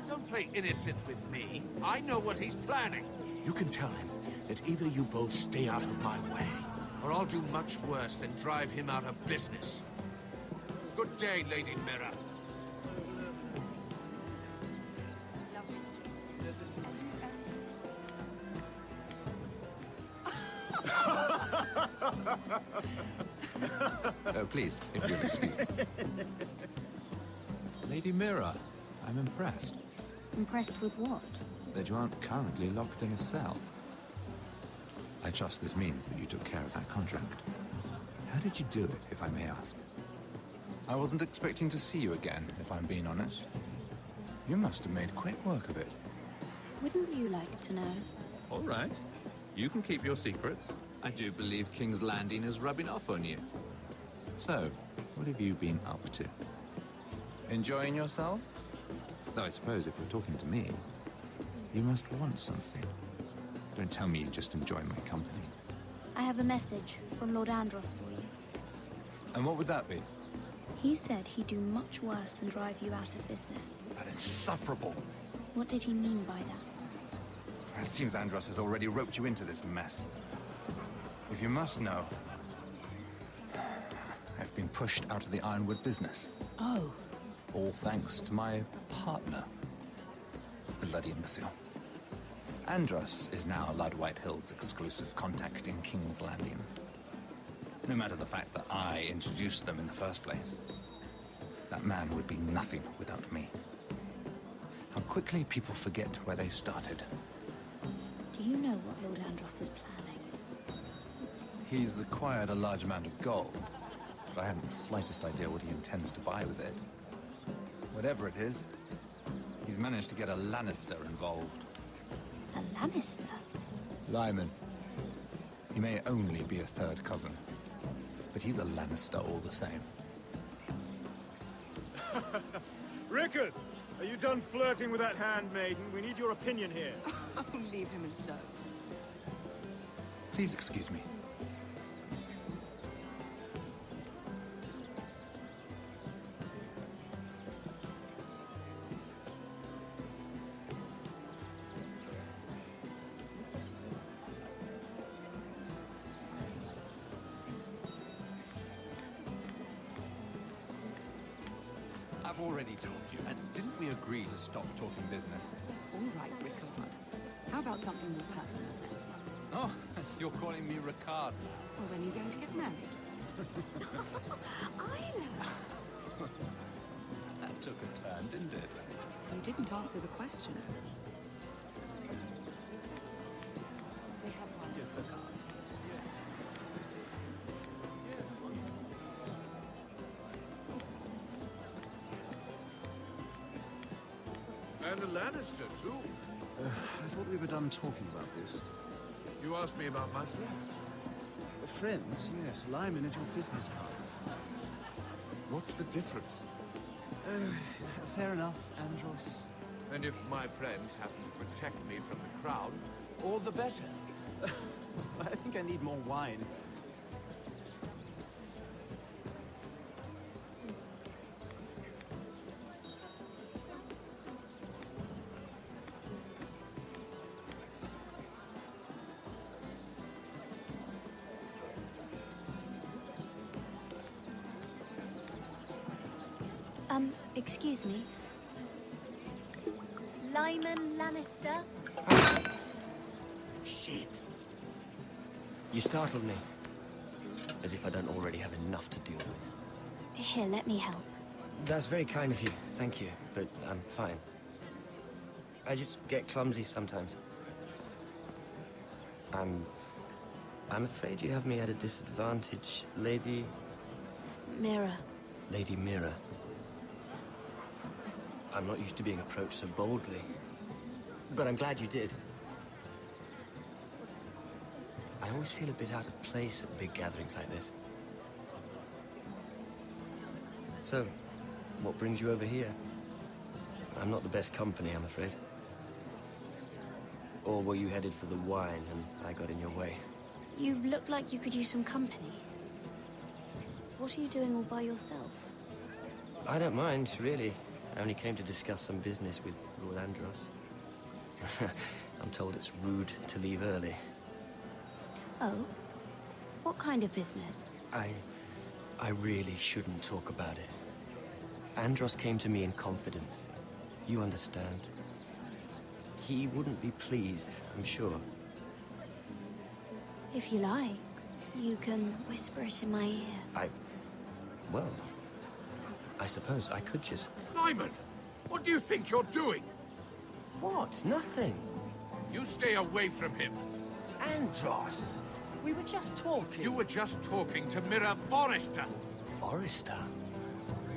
Don't play innocent with me. I know what he's planning. You can tell him that either you both stay out of my way, or I'll do much worse than drive him out of business. Good day, Lady Mira. Please, if you'll excuse me. Lady Mira, I'm impressed Impressed with what? that you aren't currently locked in a cell. I trust this means that you took care of that contract. How did you do it, if I may ask? I wasn't expecting to see you again, if I'm being honest. You must have made quick work of it. Wouldn't you like to know? All right. You can keep your secrets. I do believe King's Landing is rubbing off on you. So, what have you been up to? Enjoying yourself? Though I suppose if you're talking to me, you must want something. Don't tell me you just enjoy my company. I have a message from Lord Andros for you. And what would that be? He said he'd do much worse than drive you out of business. That insufferable! What did he mean by that? It seems Andros has already roped you into this mess. If you must know, I've been pushed out of the Ironwood business. Oh. All thanks to my partner. Bloody imbecile. Andros is now Lad Whitehill's exclusive contact in King's Landing. No matter the fact that I introduced them in the first place. That man would be nothing without me. How quickly people forget where they started. Do you know what Lord Andros is planning? He's acquired a large amount of gold, but I haven't the slightest idea what he intends to buy with it. Whatever it is, he's managed to get a Lannister involved. A Lannister? Lyman. He may only be a third cousin, but he's a Lannister all the same. Rickard! Are you done flirting with that handmaiden? We need your opinion here. Leave him alone. Please excuse me. I've already told you, and didn't we agree to stop talking business? All right, Rickard. How about something more personal then? Oh, you're calling me Ricard. Well, then you're going to get married. That took a turn, didn't it? You didn't answer the question. They have one. Yes, that's ours. And a Lannister, too. I thought we were done talking about this. You asked me about my friends. Friends, yes. Lyman is your business partner. What's the difference? Fair enough, Andros. And if my friends happen to protect me from the crowd, all the better. I think I need more wine. Excuse me. Lyman Lannister? Shit. You startled me. As if I don't already have enough to deal with. Here, let me help. That's very kind of you, thank you, but I'm fine. I just get clumsy sometimes. I'm afraid you have me at a disadvantage, Lady... Mira. Lady Mira. I'm not used to being approached so boldly, but I'm glad you did. I always feel a bit out of place at big gatherings like this. So, what brings you over here? I'm not the best company, I'm afraid. Or were you headed for the wine and I got in your way? You look like you could use some company. What are you doing all by yourself? I don't mind, really. I only came to discuss some business with Lord Andros. I'm told it's rude to leave early. Oh? What kind of business? I really shouldn't talk about it. Andros came to me in confidence. You understand? He wouldn't be pleased, I'm sure. If you like, you can whisper it in my ear. Well, I suppose I could just... Lyman! What do you think you're doing? What? Nothing. You stay away from him. Andros! We were just talking. You were just talking to Mira Forrester. Forrester?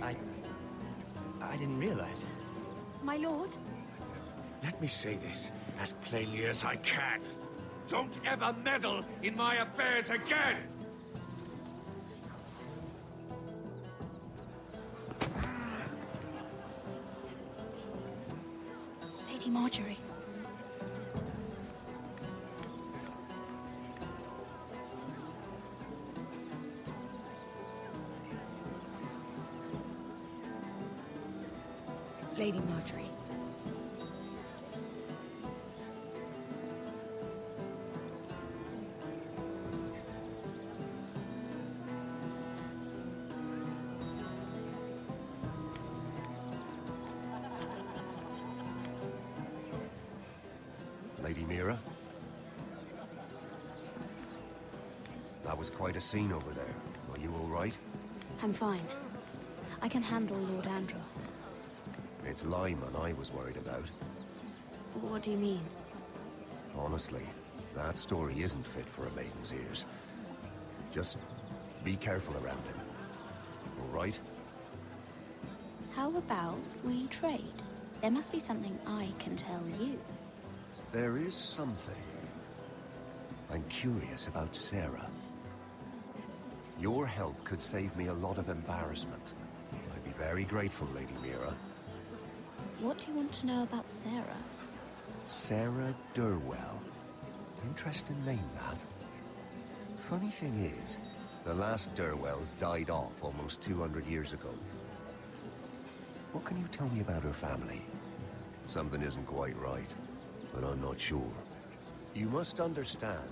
I didn't realize. My lord? Let me say this as plainly as I can. Don't ever meddle in my affairs again! Lady Marjorie. Lady Marjorie. Lady Mira? That was quite a scene over there. Are you all right? I'm fine. I can handle Lord Andros. It's Lyman I was worried about. What do you mean? Honestly, that story isn't fit for a maiden's ears. Just be careful around him. All right? How about we trade? There must be something I can tell you. There is something. I'm curious about Sarah. Your help could save me a lot of embarrassment. I'd be very grateful, Lady Mira. What do you want to know about Sarah? Sarah Durwell. Interesting name, that. Funny thing is, the last Durwells died off almost 200 years ago. What can you tell me about her family? Something isn't quite right, but I'm not sure. You must understand,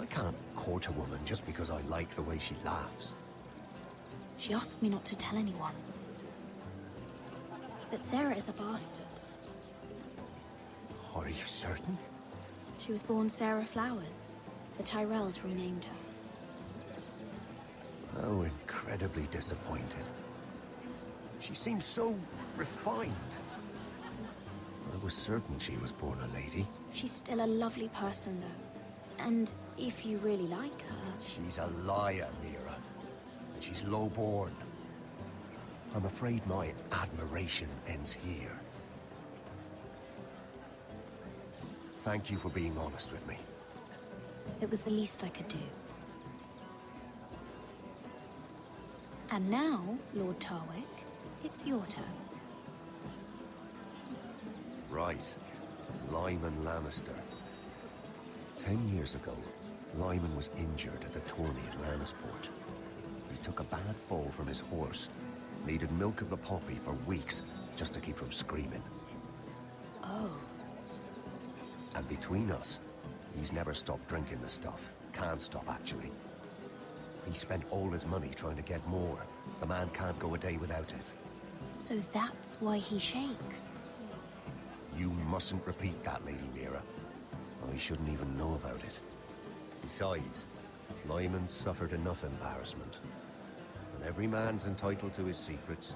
I can't court a woman just because I like the way she laughs. She asked me not to tell anyone. But Sarah is a bastard. Are you certain? She was born Sarah Flowers. The Tyrells renamed her. Oh, incredibly disappointing. She seems so refined. I was certain she was born a lady. She's still a lovely person, though. And if you really like her... She's a liar, Mira. And she's low-born. I'm afraid my admiration ends here. Thank you for being honest with me. It was the least I could do. And now, Lord Tarwick, it's your turn. Right. Lyman Lannister. 10 years ago, Lyman was injured at the tourney at Lannisport. He took a bad fall from his horse. Needed milk of the poppy for weeks just to keep from screaming. Oh. And between us, he's never stopped drinking the stuff. Can't stop, actually. He spent all his money trying to get more. The man can't go a day without it. So that's why he shakes. You mustn't repeat that, Lady Mira. I shouldn't even know about it. Besides, Lyman suffered enough embarrassment. And every man's entitled to his secrets.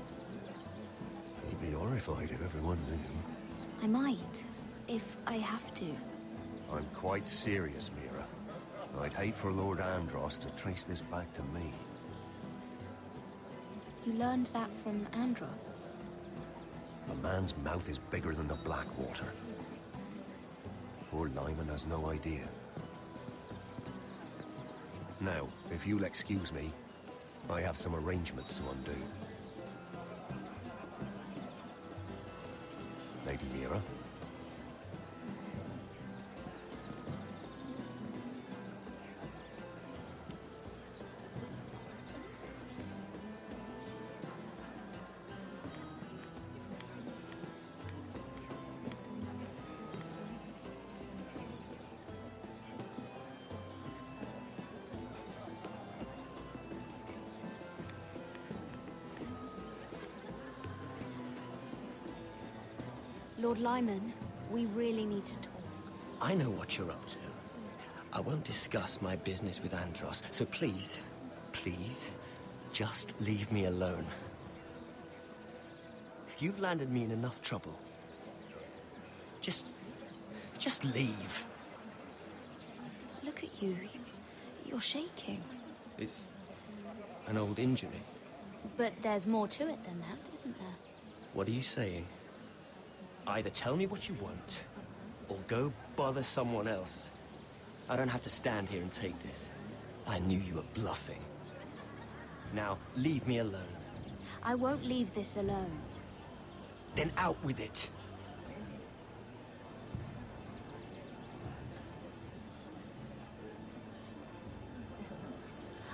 He'd be horrified if everyone knew. I might, if I have to. I'm quite serious, Mira. I'd hate for Lord Andros to trace this back to me. You learned that from Andros? A man's mouth is bigger than the Blackwater. Poor Lyman has no idea. Now, if you'll excuse me, I have some arrangements to undo. Lady Mira? Lord Lyman, we really need to talk. I know what you're up to. I won't discuss my business with Andros, so please, please, just leave me alone. You've landed me in enough trouble. Just leave. Look at you. You're shaking. It's an old injury. But there's more to it than that, isn't there? What are you saying? Either tell me what you want, or go bother someone else. I don't have to stand here and take this. I knew you were bluffing. Now, leave me alone. I won't leave this alone. Then out with it.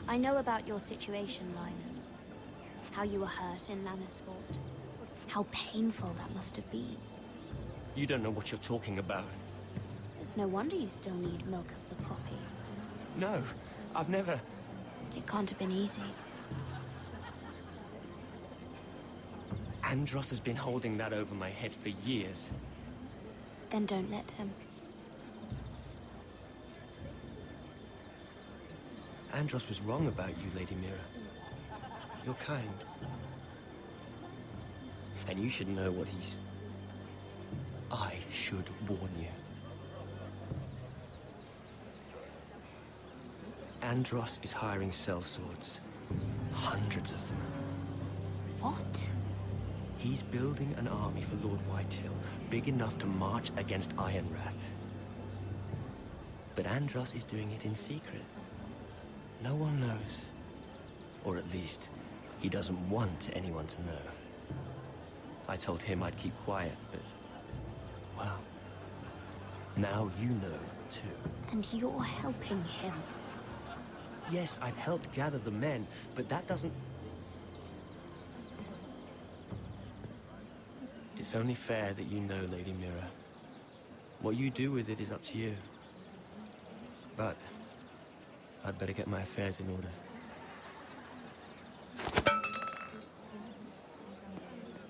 I know about your situation, Lyman. How you were hurt in Lannisport. How painful that must have been. You don't know what you're talking about. It's no wonder you still need milk of the poppy. No, I've never... It can't have been easy. Andros has been holding that over my head for years. Then don't let him. Andros was wrong about you, Lady Mira. You're kind. And you should know what he's... I should warn you. Andros is hiring sellswords. Hundreds of them. What? He's building an army for Lord Whitehill, big enough to march against Ironrath. But Andros is doing it in secret. No one knows. Or at least, he doesn't want anyone to know. I told him I'd keep quiet, but... well... now you know, too. And you're helping him. Yes, I've helped gather the men, but that doesn't... It's only fair that you know, Lady Mira. What you do with it is up to you. But I'd better get my affairs in order.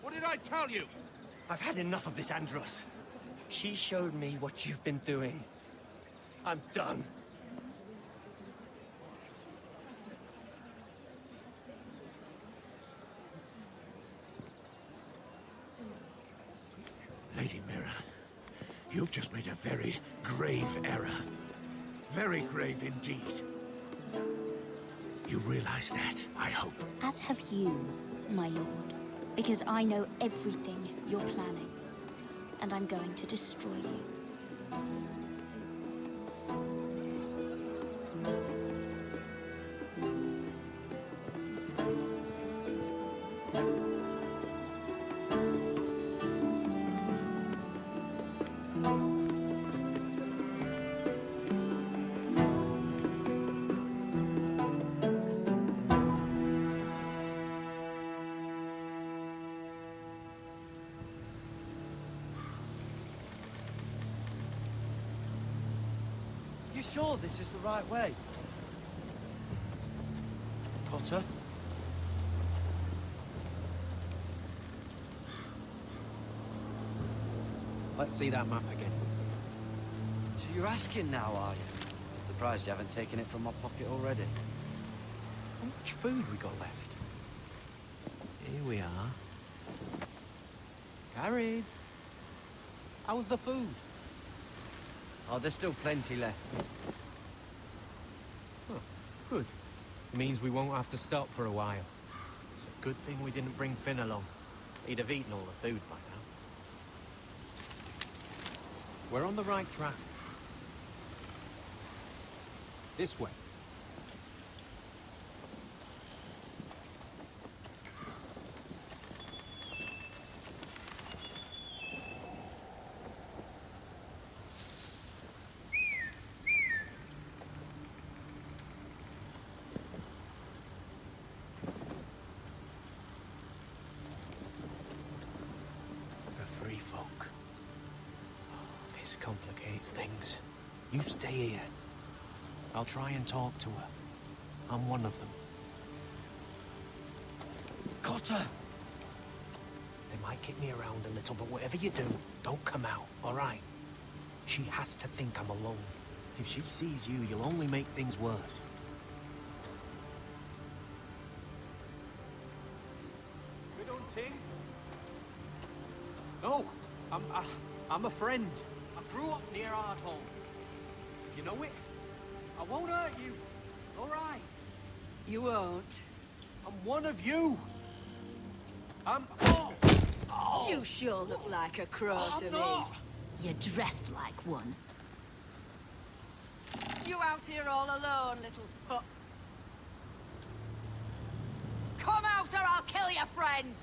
What did I tell you? I've had enough of this, Andros. She showed me what you've been doing. I'm done. Lady Mira, you've just made a very grave error. Very grave indeed. You realize that, I hope. As have you, my lord. Because I know everything you're planning. And I'm going to destroy you. You sure this is the right way? Potter? Let's see that map again. So you're asking now, are you? Surprised you haven't taken it from my pocket already. How much food we got left? Here we are. Carried. How's the food? Oh, there's still plenty left. Oh, good. Means we won't have to stop for a while. It's a good thing we didn't bring Finn along. He'd have eaten all the food by now. We're on the right track. This way. This complicates things. You stay here. I'll try and talk to her. I'm one of them. Got her! They might kick me around a little, but whatever you do, don't come out, all right? She has to think I'm alone. If she sees you, you'll only make things worse. We don't ting? No, I'm a friend. I grew up near Ardholm. You know it? I won't hurt you. All right. You won't. I'm one of you. You sure look like a crow to me. You're dressed like one. You out here all alone, little pup? Come out or I'll kill your friend!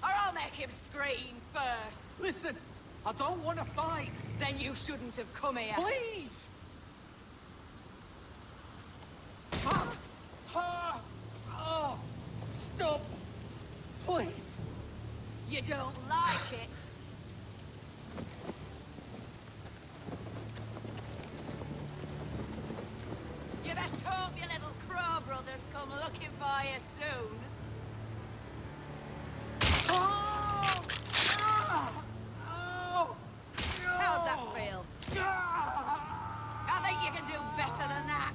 Or I'll make him scream first! Listen, I don't want to fight. Then you shouldn't have come here. Please! Stop! Please! You don't like it? You best hope your little crow brothers come looking for you soon. How's that feel? I think you can do better than that.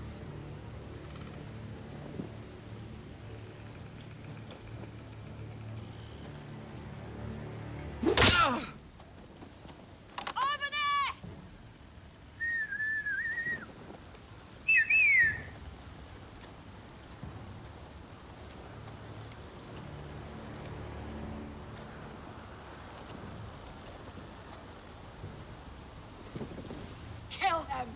them!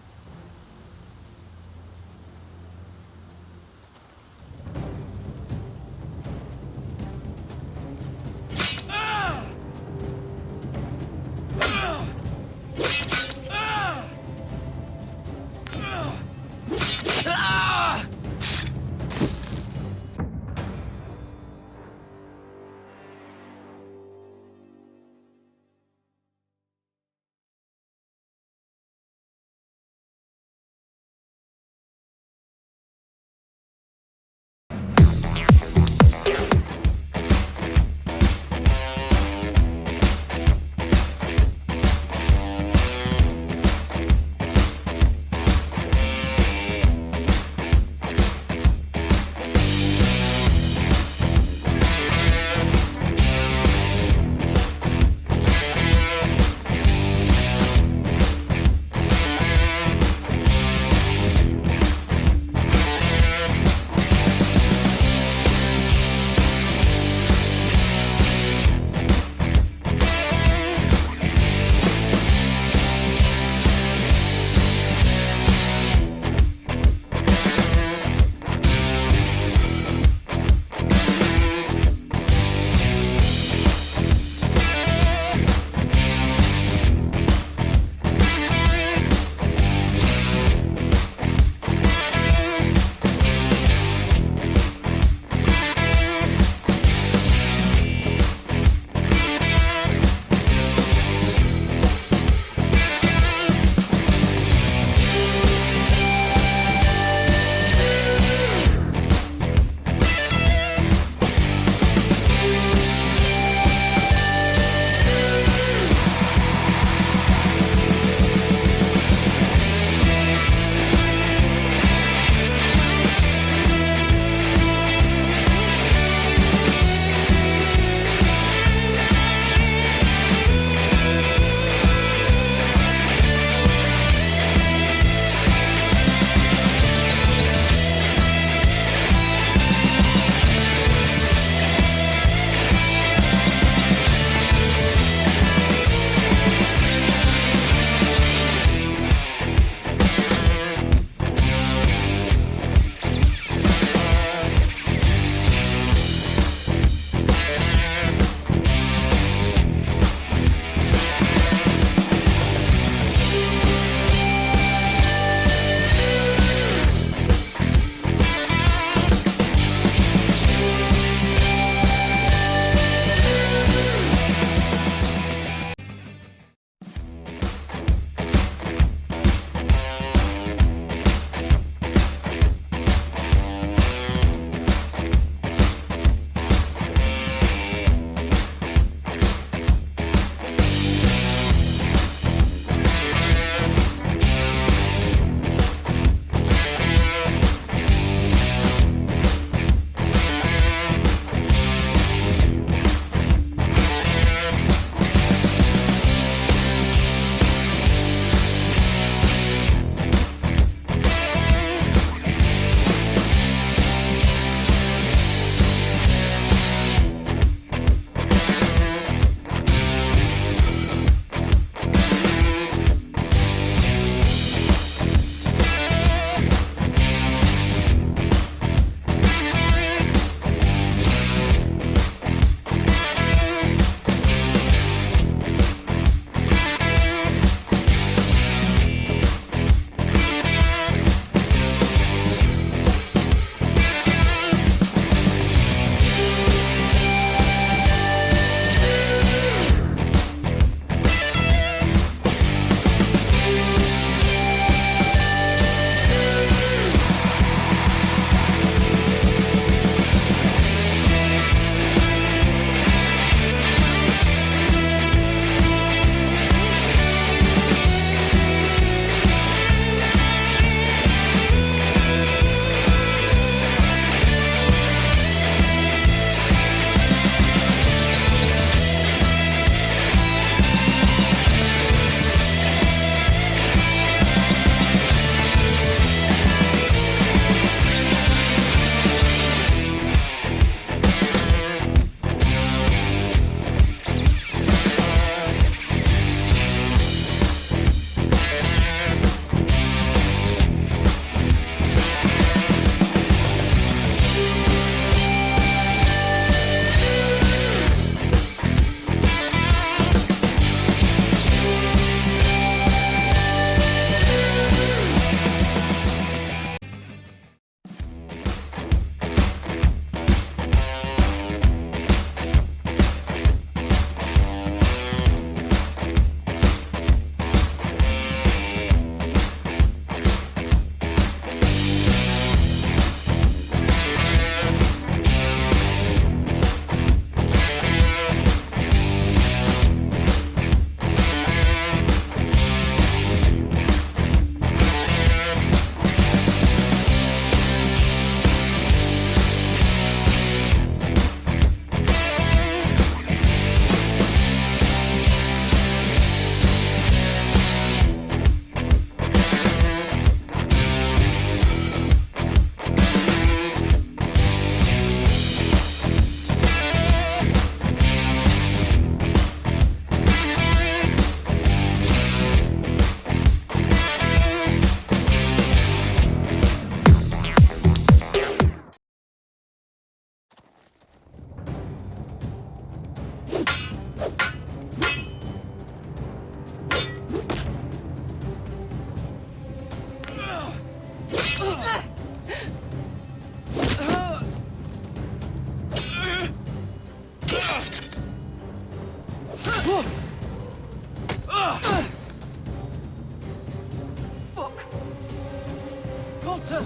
Potter!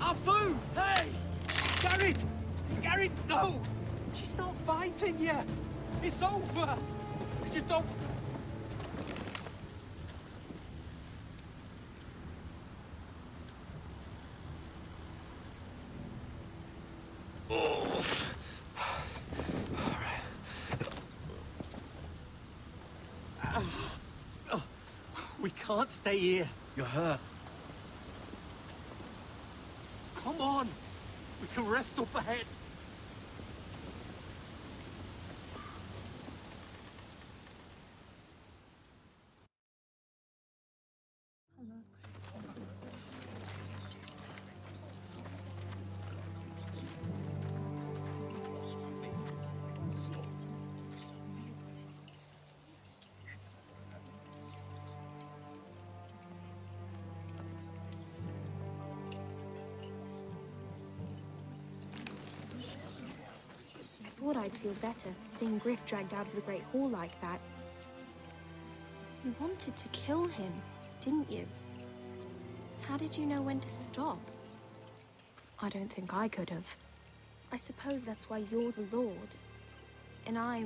Our food! Hey! Garrett! Garrett, no! She's not fighting yet! It's over! We just don't... Oof. We can't stay here. You're hurt. Come on! We can rest up ahead. I thought I'd feel better, seeing Griff dragged out of the Great Hall like that. You wanted to kill him, didn't you? How did you know when to stop? I don't think I could have. I suppose that's why you're the Lord. And I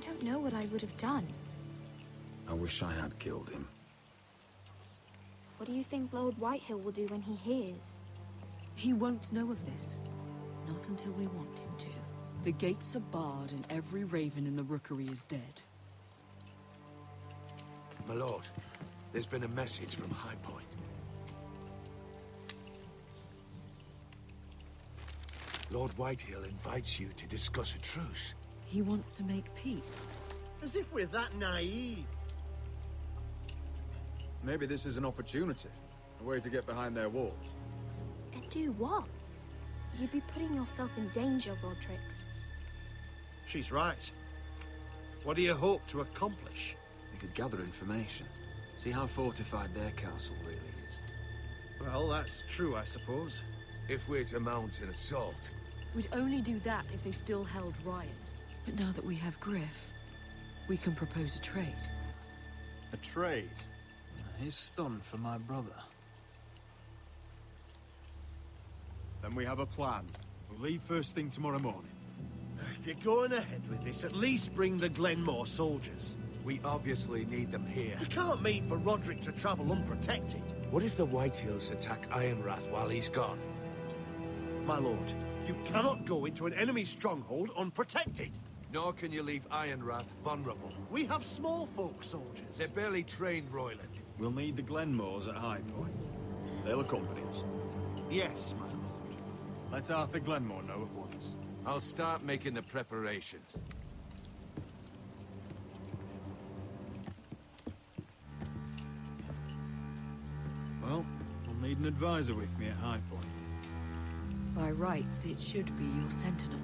don't know what I would have done. I wish I had killed him. What do you think Lord Whitehill will do when he hears? He won't know of this. Not until we want him to. The gates are barred and every raven in the rookery is dead. My lord, there's been a message from High Point. Lord Whitehill invites you to discuss a truce. He wants to make peace. As if we're that naive. Maybe this is an opportunity. A way to get behind their walls. And do what? You'd be putting yourself in danger, Roderick. She's right. What do you hope to accomplish? They could gather information. See how fortified their castle really is. Well, that's true, I suppose. If we're to mount an assault... We'd only do that if they still held Ryan. But now that we have Griff, we can propose a trade. A trade? His son for my brother. Then we have a plan. We'll leave first thing tomorrow morning. If you're going ahead with this, at least bring the Glenmore soldiers. We obviously need them here. We can't mean for Roderick to travel unprotected. What if the Whitehills attack Ironrath while he's gone? My lord, you cannot go into an enemy stronghold unprotected. Nor can you leave Ironrath vulnerable. We have small folk soldiers. They're barely trained, Royland. We'll need the Glenmores at High Point. They'll accompany us. Yes, my lord. Let Arthur Glenmore know at once. I'll start making the preparations. Well, I'll need an advisor with me at High Point. By rights, it should be your sentinel.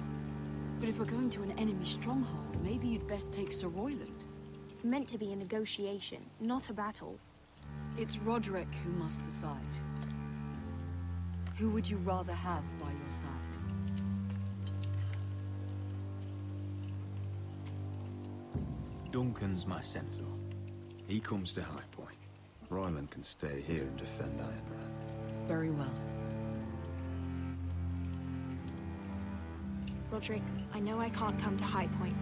But if we're going to an enemy stronghold, maybe you'd best take Sir Royland. It's meant to be a negotiation, not a battle. It's Roderick who must decide. Who would you rather have by your side? Duncan's my sentinel. He comes to High Point. Royland can stay here and defend Ironrath. Very well. Roderick, I know I can't come to High Point.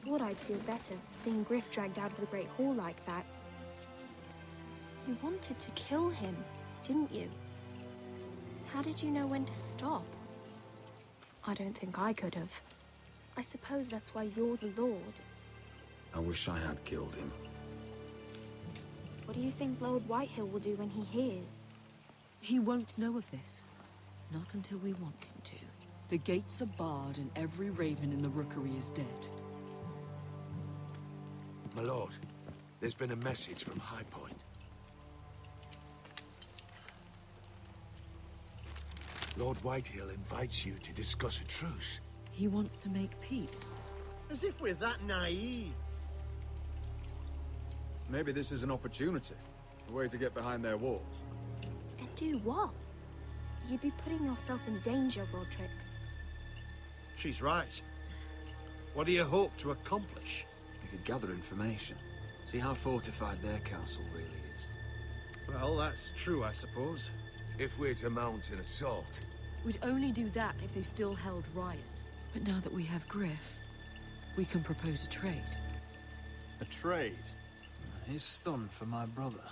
thought I'd feel better seeing Griff dragged out of the Great Hall like that. You wanted to kill him, didn't you? How did you know when to stop? I don't think I could have. I suppose that's why you're the Lord. I wish I had killed him. What do you think Lord Whitehill will do when he hears? He won't know of this. Not until we want him to. The gates are barred and every raven in the rookery is dead. My lord, there's been a message from High Point. Lord Whitehill invites you to discuss a truce. He wants to make peace. As if we're that naive. Maybe this is an opportunity. A way to get behind their walls. And do what? You'd be putting yourself in danger, Roderick. She's right. What do you hope to accomplish? We could gather information. See how fortified their castle really is. Well, that's true, I suppose. If we're to mount an assault... We'd only do that if they still held Ryan. But now that we have Griff, we can propose a trade. A trade? His son for my brother.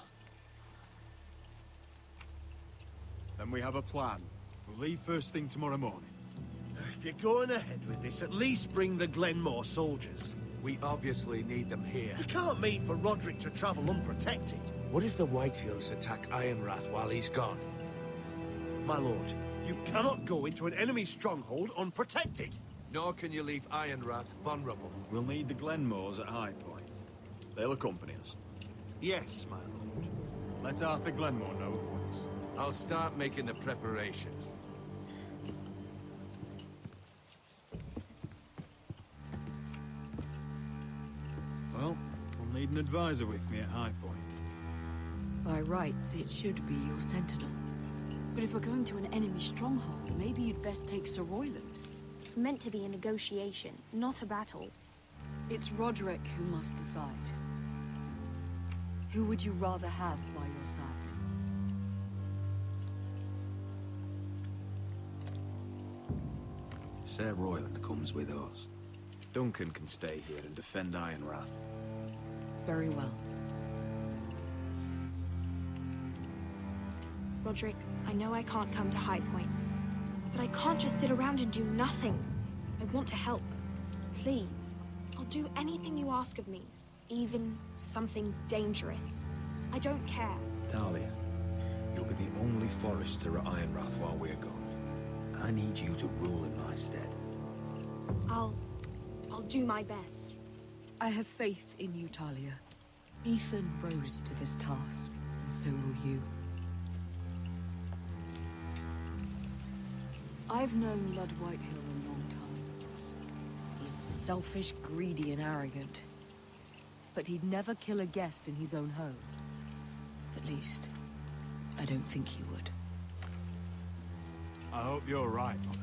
Then we have a plan. We'll leave first thing tomorrow morning. If you're going ahead with this, at least bring the Glenmore soldiers. We obviously need them here. We can't mean for Roderick to travel unprotected. What if the Whitehills attack Ironrath while he's gone? My lord, you cannot go into an enemy stronghold unprotected. Nor can you leave Ironrath vulnerable. We'll need the Glenmores at High Point. They'll accompany us. Yes, my lord. Let Arthur Glenmore know at once. I'll start making the preparations. Well, we'll need an advisor with me at High Point. By rights, it should be your sentinel. But if we're going to an enemy stronghold, maybe you'd best take Sir Royland. It's meant to be a negotiation, not a battle. It's Roderick who must decide. Who would you rather have by your side? Sir Royland comes with us. Duncan can stay here and defend Ironrath. Very well. Roderick, I know I can't come to High Point, but I can't just sit around and do nothing. I want to help. Please. I'll do anything you ask of me, even something dangerous. I don't care. Talia, you'll be the only forester at Ironrath while we're gone. I need you to rule in my stead. I'll do my best. I have faith in you, Talia. Ethan rose to this task, and so will you. I've known Lord Whitehill a long time. He's selfish, greedy, and arrogant. But he'd never kill a guest in his own home. At least, I don't think he would. I hope you're right, Mother.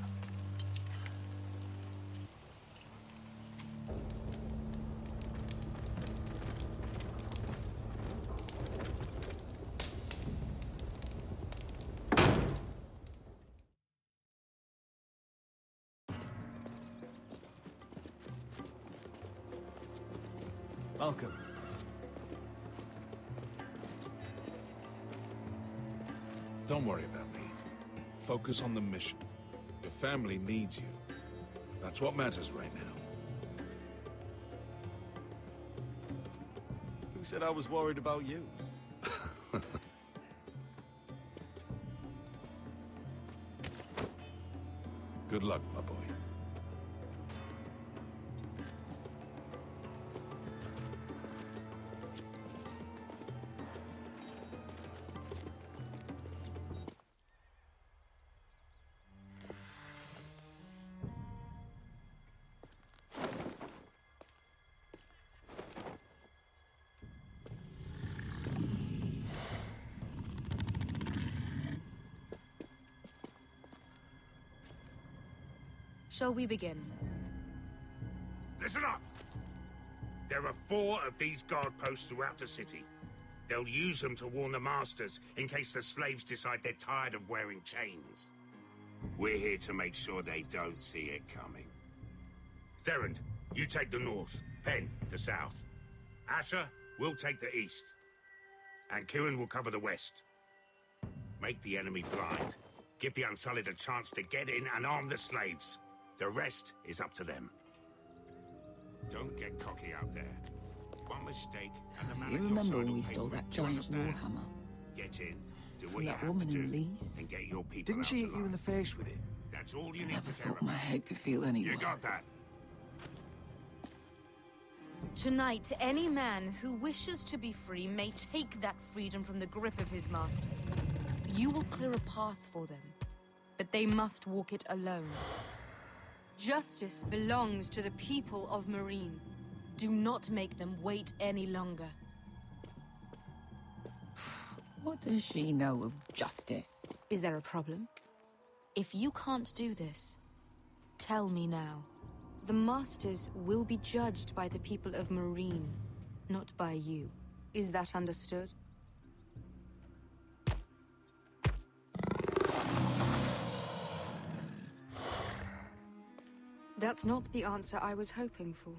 Welcome. Don't worry about me. Focus on the mission. Your family needs you. That's what matters right now. Who said I was worried about you? Good luck, my boy. Shall we begin? Listen up! There are 4 of these guard posts throughout the city. They'll use them to warn the masters in case the slaves decide they're tired of wearing chains. We're here to make sure they don't see it coming. Therend, You take the north, Penn the south. Asher will take the east. And Kieran will cover the west. Make the enemy blind. Give the Unsullied a chance to get in and arm the slaves. The rest is up to them. Don't get cocky out there. One mistake, and the man You at your remember side when will we pay stole for it. that Do you giant understand? warhammer? Get in, do From what you that have woman to in do, Lee's? and get your people Didn't out she hit alive. you in the face with it? That's all you I need never to care thought my about. head could feel any You worse. got that? Tonight, any man who wishes to be free may take that freedom from the grip of his master. You will clear a path for them, but they must walk it alone. Justice belongs to the people of Marine. Do not make them wait any longer. What does she know of justice? Is there a problem? If you can't do this, tell me now. The Masters will be judged by the people of Marine, not by you. Is that understood? That's not the answer I was hoping for.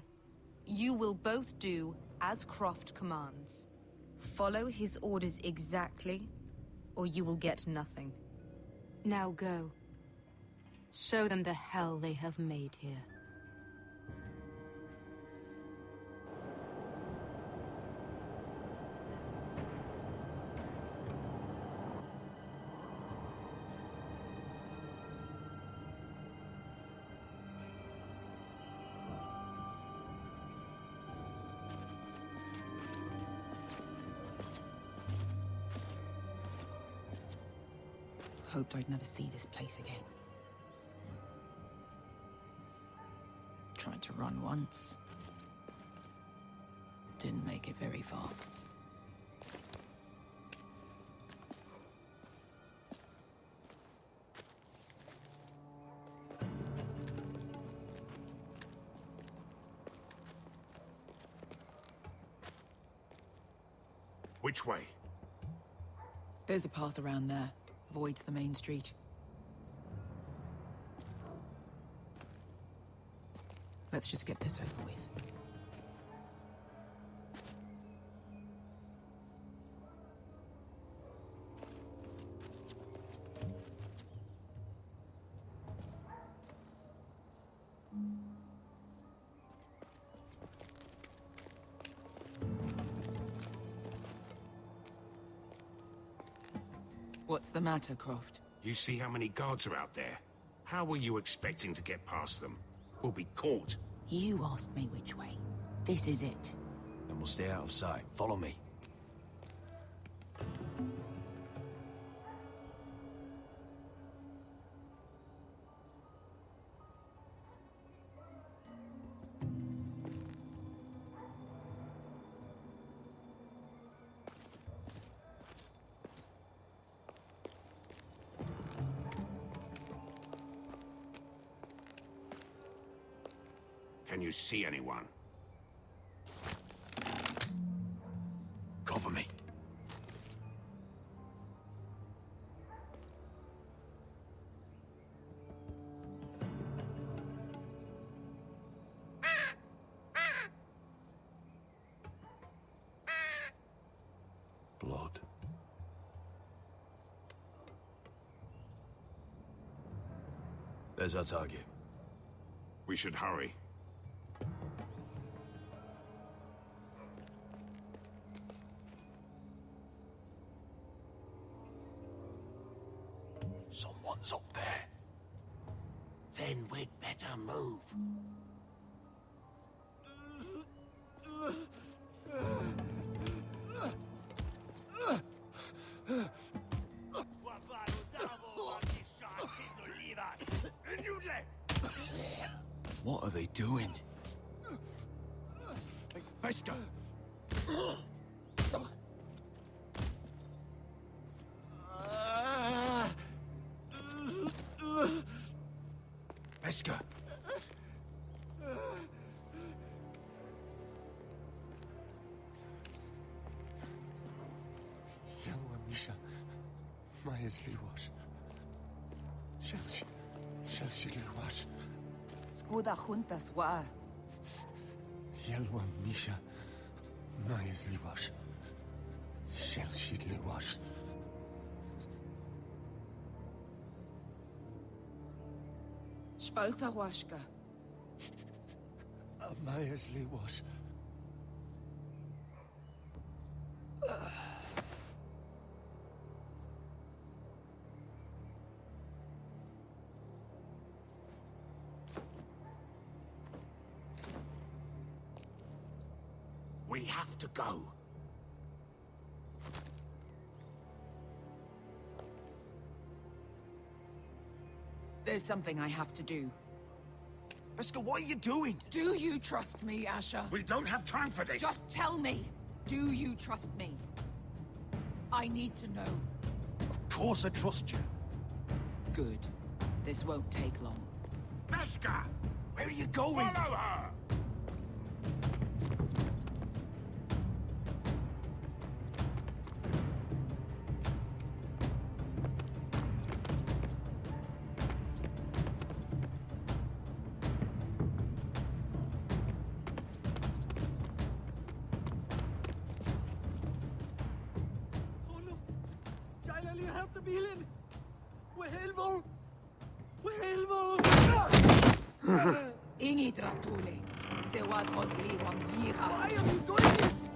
You will both do as Croft commands. Follow his orders exactly, or you will get nothing. Now go. Show them the hell they have made here. Hoped I'd never see this place again. Tried to run once. Didn't make it very far. Which way? There's a path around there. Avoids the main street. Let's just get this over with. What's the matter, Croft? You see how many guards are out there? How were you expecting to get past them? We'll be caught. You asked me which way. This is it. Then we'll stay out of sight. Follow me. Can you see anyone? Cover me. Blood. There's our target. We should hurry. Someone's up there. Then we'd better move. What are they doing? Pesca! Pesca! Yellow Misha, Maya's Liwash. Shall she Liwash? Skuda juntas wa. Yelwa Misha, Mayas Liwash, Shelshid Liwash. Spalsa Washka. Mayas Liwash. We have to go. There's something I have to do. Beskha, what are you doing? Do you trust me, Asher? We don't have time for this. Just tell me. Do you trust me? I need to know. Of course I trust you. Good. This won't take long. Beskha! Where are you going? Follow her! Ingi Dratule. Se was Hosli Wang Yiras. Why are you doing this?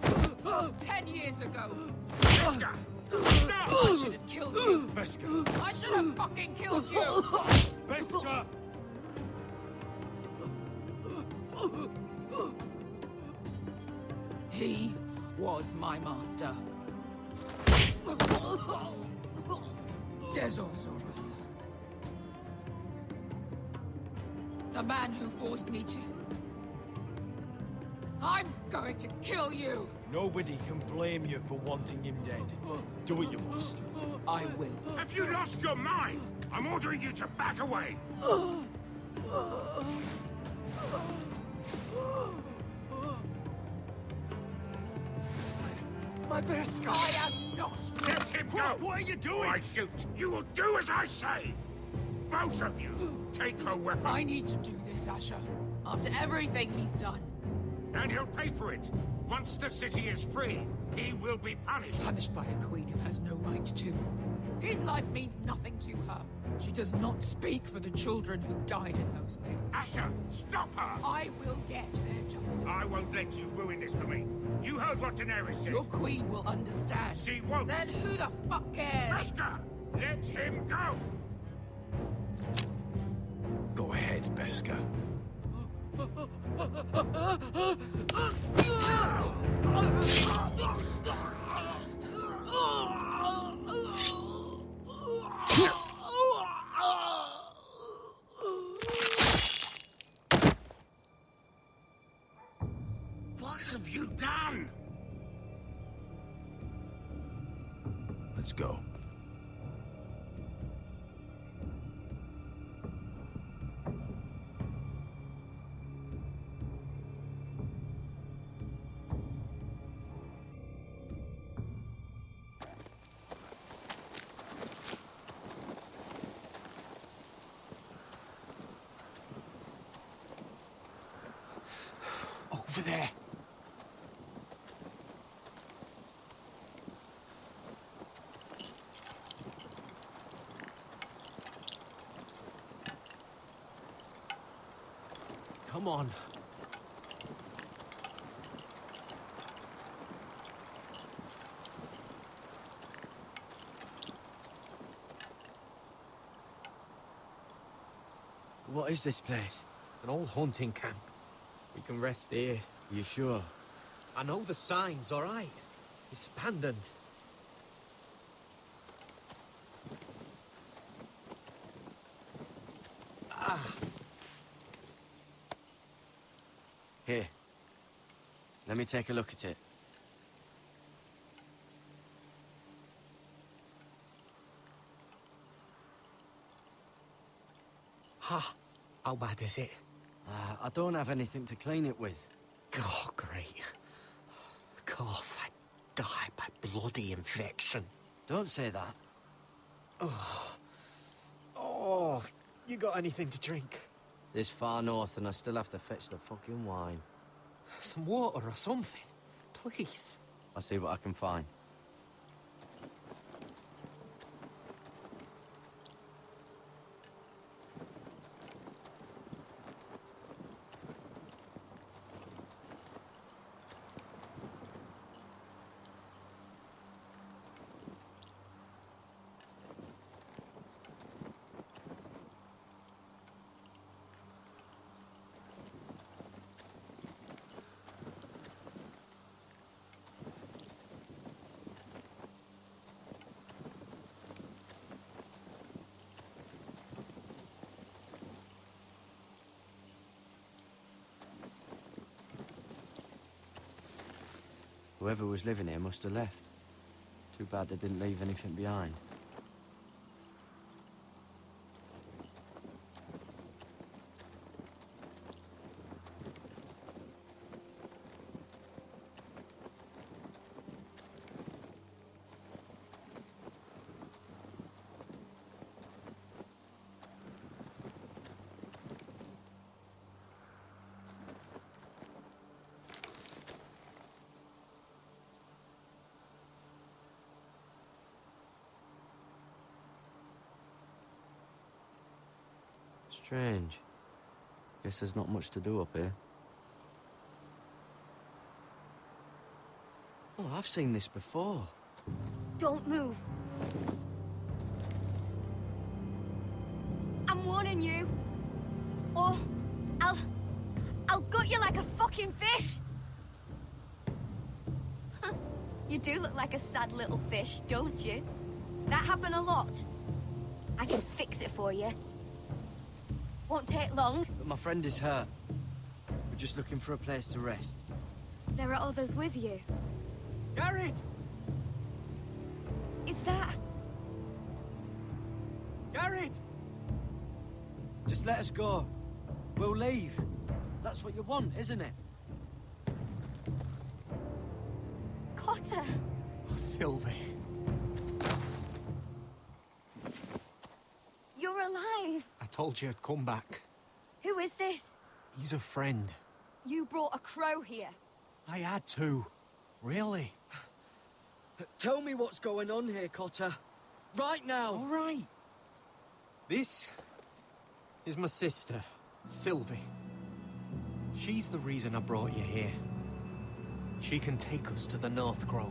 10 years ago. Beskha! I should have killed you. Beskha! I should have fucking killed you. Beskha! He was my master. Dezozoraza. The man who forced me to... I'm going to kill you! Nobody can blame you for wanting him dead. Do what you must. I will. Have you lost your mind? I'm ordering you to back away. My Beskha! I am not! Let him go! What are you doing? I shoot. You will do as I say. Both of you, take her weapon. I need to do this, Asher. After everything he's done. And he'll pay for it. Once the city is free, he will be punished. Punished by a queen who has no right to. His life means nothing to her. She does not speak for the children who died in those pits. Asher, stop her! I will get their justice. I won't let you ruin this for me. You heard what Daenerys said. Your queen will understand. She won't. Then who the fuck cares? Beskha, let him go! Go ahead, Beskha. What have you done? Let's go. Over there. Come on. What is this place? An old hunting camp. We can rest here. You sure? I know the signs, all right? It's abandoned. Here. Let me take a look at it. Ha! How bad is it? I don't have anything to clean it with. Oh, great. Of course, I died by bloody infection. Don't say that. Oh, you got anything to drink? This far north and I still have to fetch the fucking wine. Some water or something. Please. I'll see what I can find. Whoever was living here must have left. Too bad they didn't leave anything behind. Strange. Guess there's not much to do up here. Oh, I've seen this before. Don't move. I'm warning you. Or I'll gut you like a fucking fish. You do look like a sad little fish, don't you? That happen a lot. I can fix it for you. Won't take long. But my friend is hurt. We're just looking for a place to rest. There are others with you. Garrett! Is that... Garrett! Just let us go. We'll leave. That's what you want, isn't it? Cotter? Oh, Sylvie. You're alive. I told you I'd come back. Who is this? He's a friend. You brought a crow here. I had to. Really? Tell me what's going on here, Cotter. Right now. All right. This is my sister, Sylvie. She's the reason I brought you here. She can take us to the North Grove.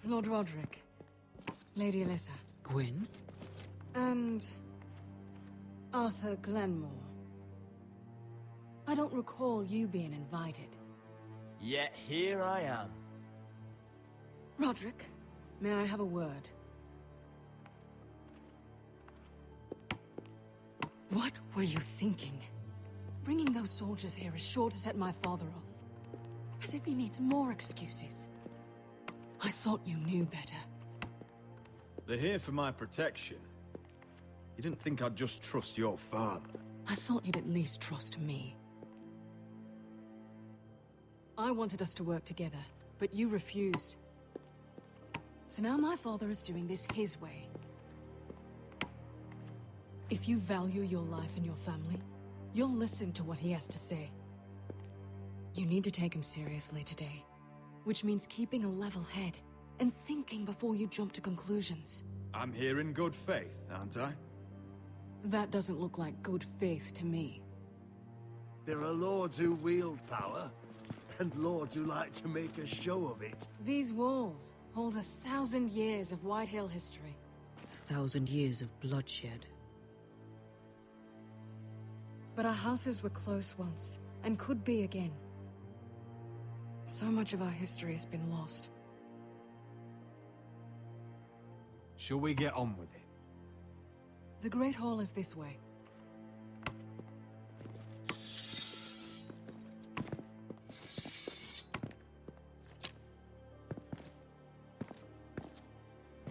Lord Roderick, Lady Alyssa. Gwyn? And Arthur Glenmore. I don't recall you being invited. Yet here I am. Roderick, may I have a word? What were you thinking? Bringing those soldiers here is sure to set my father off. As if he needs more excuses. I thought you knew better. They're here for my protection. You didn't think I'd just trust your father? I thought you'd at least trust me. I wanted us to work together, but you refused. So now my father is doing this his way. If you value your life and your family, you'll listen to what he has to say. You need to take him seriously today. Which means keeping a level head and thinking before you jump to conclusions. I'm here in good faith, aren't I? That doesn't look like good faith to me. There are lords who wield power, and lords who like to make a show of it. These walls hold 1,000 years of White Hill history. 1,000 years of bloodshed. But our houses were close once, and could be again. So much of our history has been lost. Shall we get on with it? The Great Hall is this way.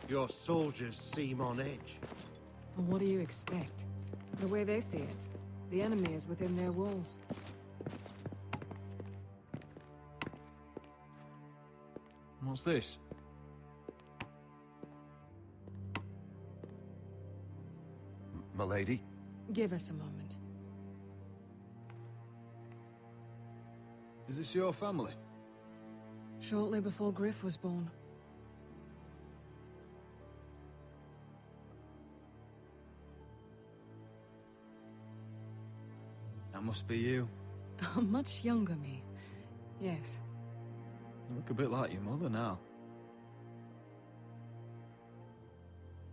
Your soldiers seem on edge. Well, what do you expect? The way they see it, the enemy is within their walls. What's this? Milady? Give us a moment. Is this your family? Shortly before Griff was born. That must be you. A much younger me. Yes. You look a bit like your mother now.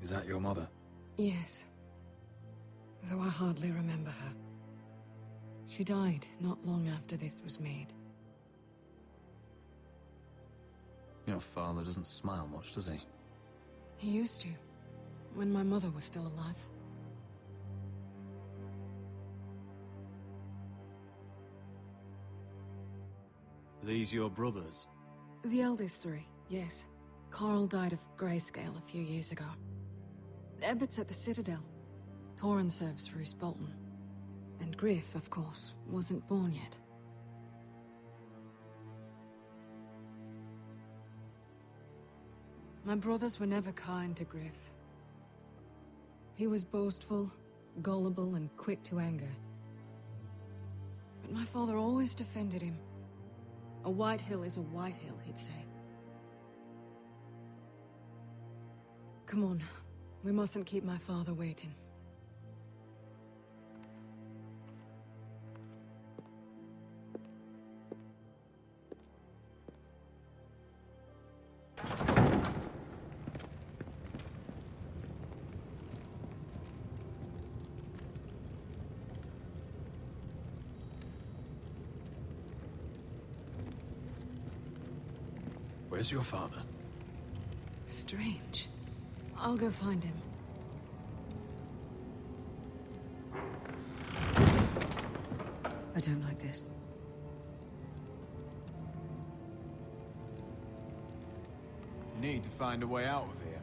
Is that your mother? Yes. Though I hardly remember her. She died not long after this was made. Your father doesn't smile much, does he? He used to, when my mother was still alive. Are these your brothers? The eldest three, yes. Carl died of grayscale a few years ago. Ebbett's at the Citadel. Torrin serves for Roose Bolton. And Griff, of course, wasn't born yet. My brothers were never kind to Griff. He was boastful, gullible, and quick to anger. But my father always defended him. A white hill is a white hill, he'd say. Come on, we mustn't keep my father waiting. Where's your father? Strange. I'll go find him. I don't like this. You need to find a way out of here.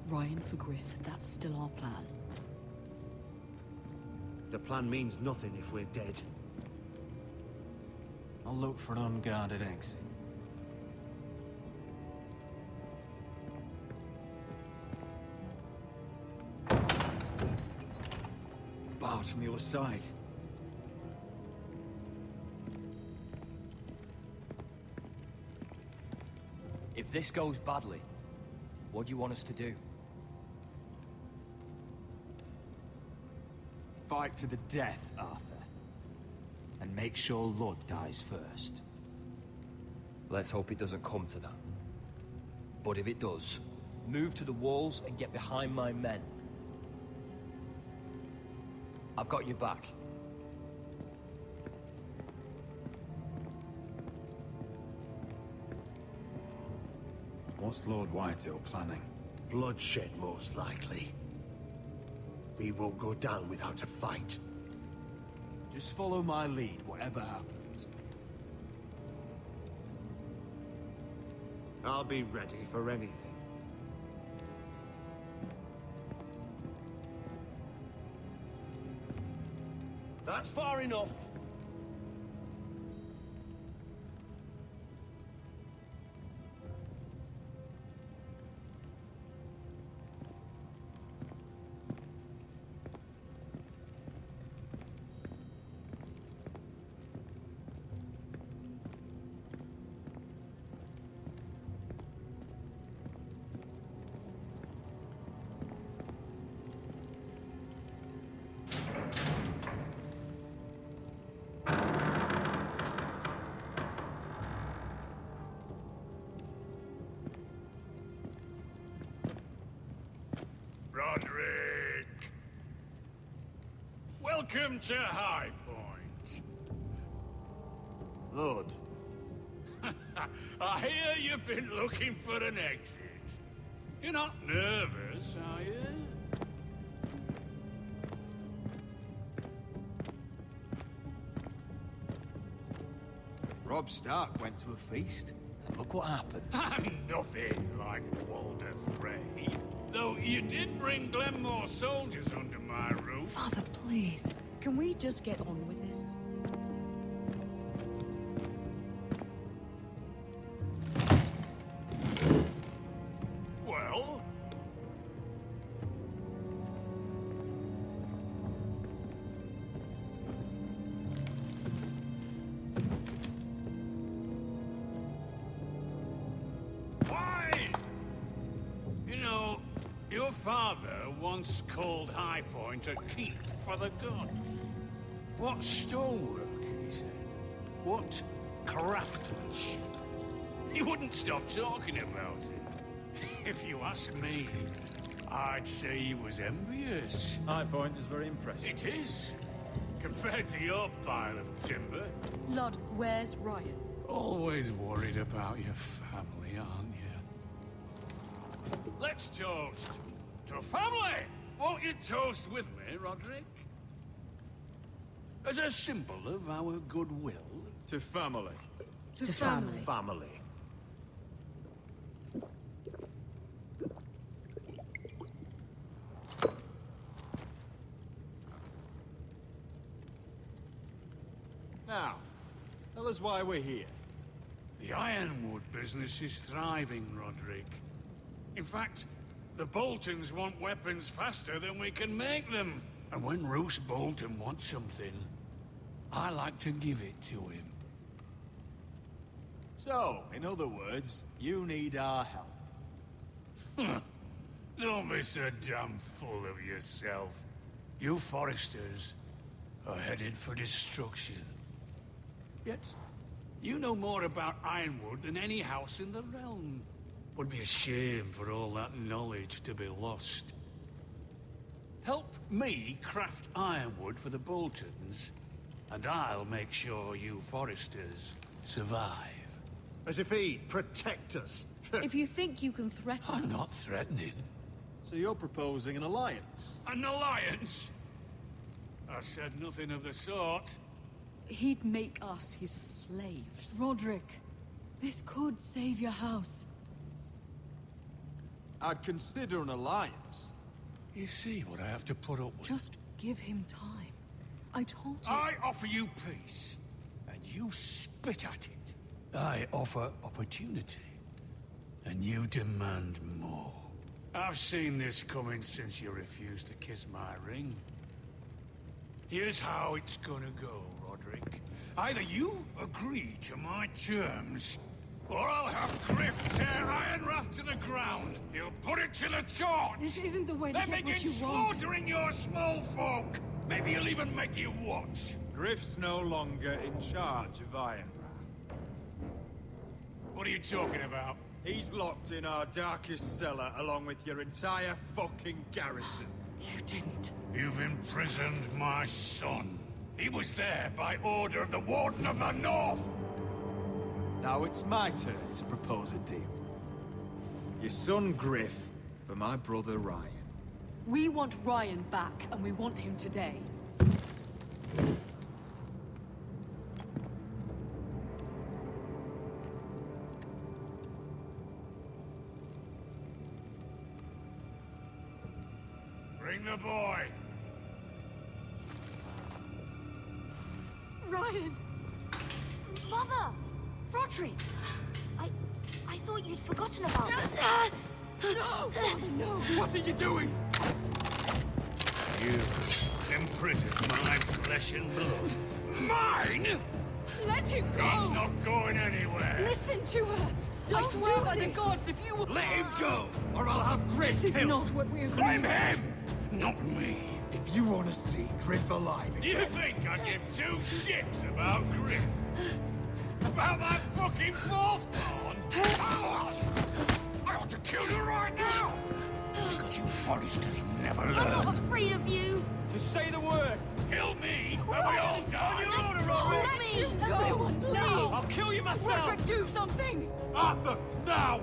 Ryan for Griff, that's still our plan. The plan means nothing if we're dead. I'll look for an unguarded exit. Barred from the other side. If this goes badly, what do you want us to do? Fight to the death, Arthur. And make sure Lud dies first. Let's hope it doesn't come to that. But if it does, move to the walls and get behind my men. I've got your back. What's Lord Whitehill planning? Bloodshed, most likely. We won't go down without a fight. Just follow my lead, whatever happens. I'll be ready for anything. That's far enough. Roderick! Welcome to High Point. Lord. I hear you've been looking for an exit. You're not nervous, are you? Robb Stark went to a feast, and Look what happened. I'm nothing like Walder Frey. Though you did bring Glenmore soldiers under my roof. Father, please. Can we just get on with this? Well? Why? You know, your father once called High Point a keep for the gods. What stonework, he said. What craftsmanship. He wouldn't stop talking about it. If you ask me, I'd say he was envious. High Point is very impressive. It is. Compared to your pile of timber. Lord, where's Ryan? Always worried about your family, aren't you? Let's toast to family! Won't you toast with me, Roderick? As a symbol of our goodwill. To family. To family. Family. Now, tell us why we're here. The ironwood business is thriving, Roderick. In fact, the Boltons want weapons faster than we can make them. And when Roose Bolton wants something, I like to give it to him. So, in other words, you need our help. Don't be so damn full of yourself. You Foresters are headed for destruction. Yet, you know more about Ironwood than any house in the realm. Would be a shame for all that knowledge to be lost. Help me craft ironwood for the Boltons, and I'll make sure you Foresters survive. As if he'd protect us. If you think you can threaten us... I'm not threatening. So you're proposing an alliance? An alliance? I said nothing of the sort. He'd make us his slaves. Roderick, this could save your house. I'd consider an alliance. You see what I have to put up with? Just give him time. I told you. I offer you peace, and you spit at it. I offer opportunity, and you demand more. I've seen this coming since you refused to kiss my ring. Here's how it's gonna go, Roderick. Either you agree to my terms, or I'll have Griff tear Ironrath to the ground. He'll put it to the torch. This isn't the way to then get what begin you want. slaughtering your small folk. Maybe he'll even make you watch. Griff's no longer in charge of Ironrath. What are you talking about? He's locked in our darkest cellar along with your entire fucking garrison. You didn't. You've imprisoned my son. He was there by order of the Warden of the North. Now it's my turn to propose a deal. Your son Griff for my brother Ryan. We want Ryan back, and we want him today. Bring the boy. Ryan! Mother! Rodri! I thought you'd forgotten about me. No, Father, no! What are you doing? You imprisoned my flesh and blood. Mine? Let him go! He's not going anywhere. Listen to her! I swear by the gods, if you... Let him go, or I'll have Griff This is killed. not what we agreed. Blame him, not me. If you want to see Griff alive again... You think I give two shits about Griff? About that fucking fourth born? I ought to kill you right now! Because you Foresters never learn. I'm not afraid of you! Just say the word! Kill me, and we all die! Let me! Everyone, please! I'll kill you myself! Roderick, do something! Arthur, now!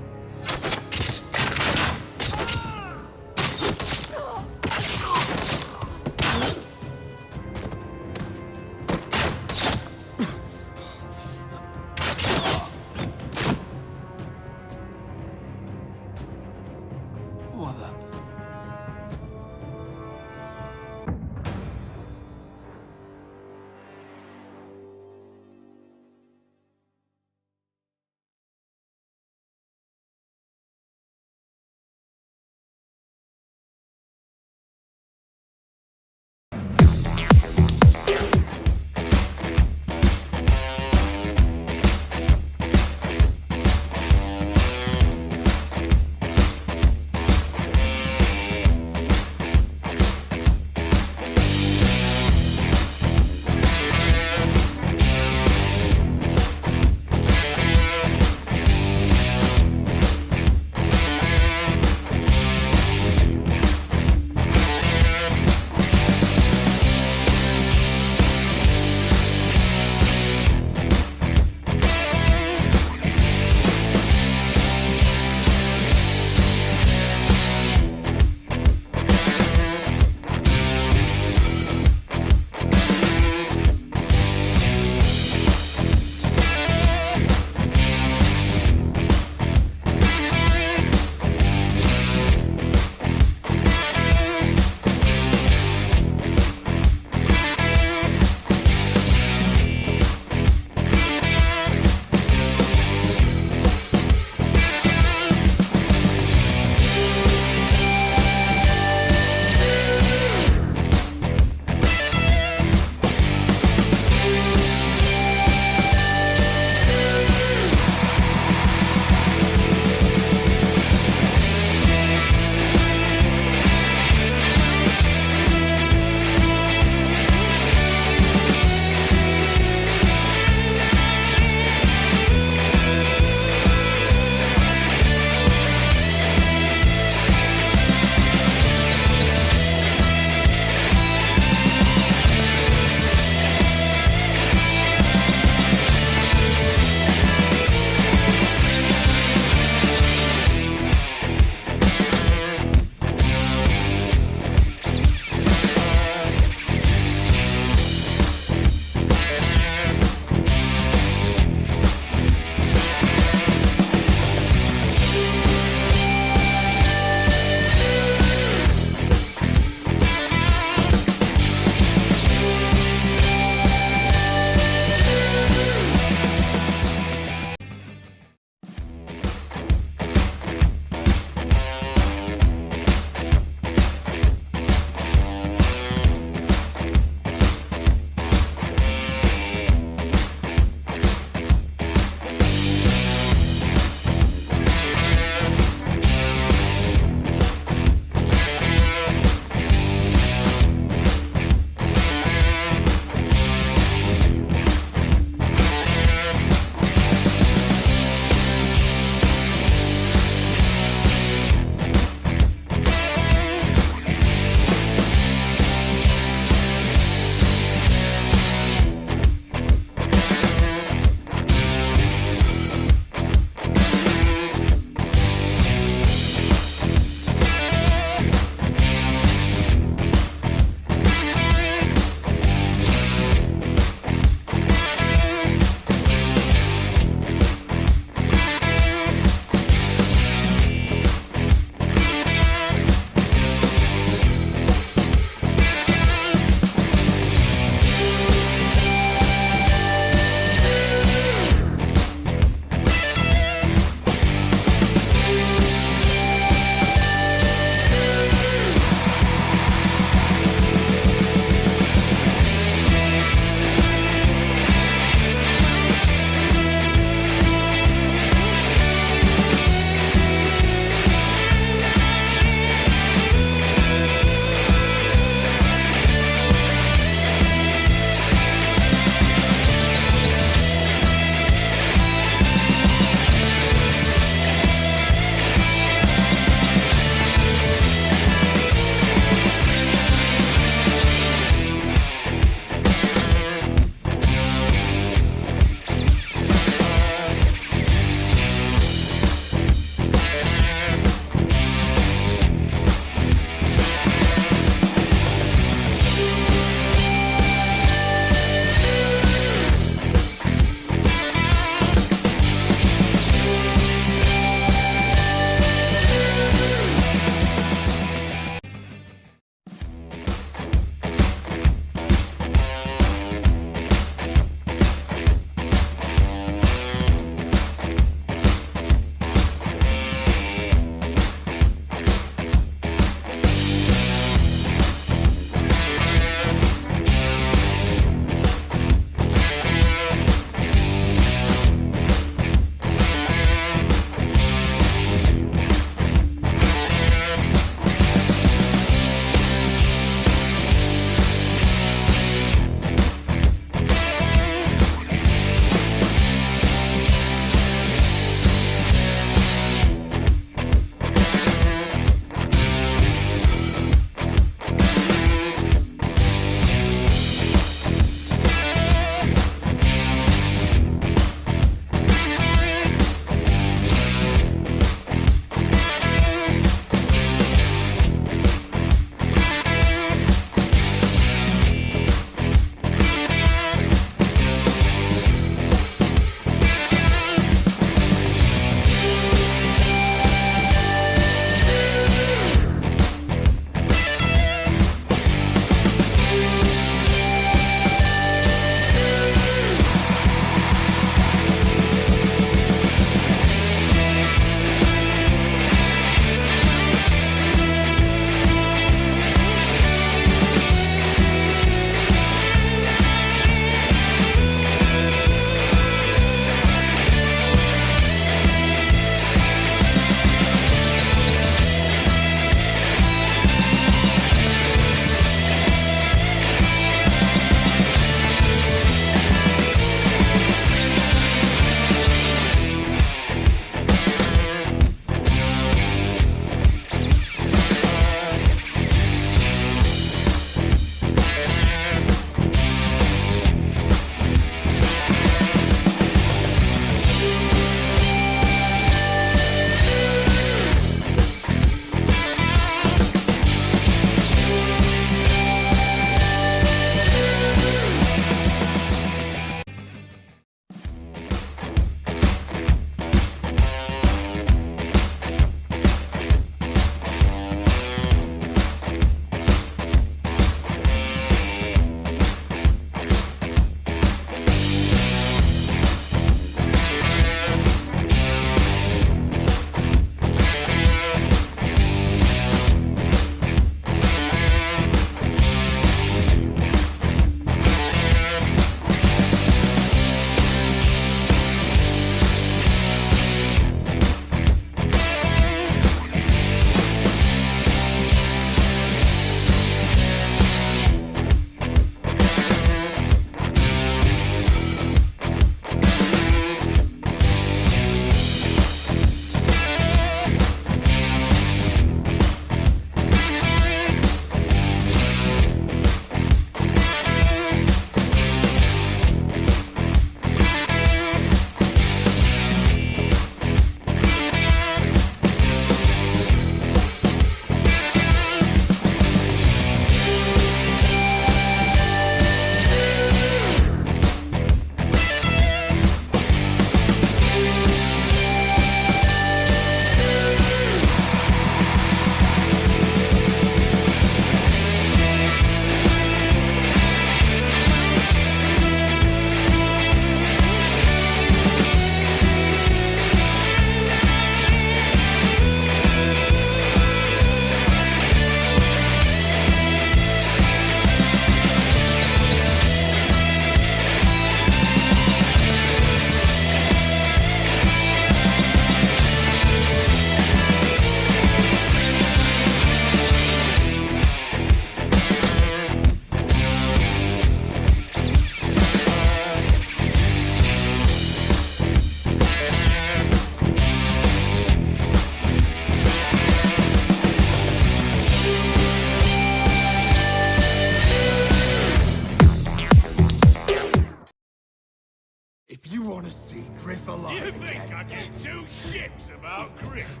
shit about Griff?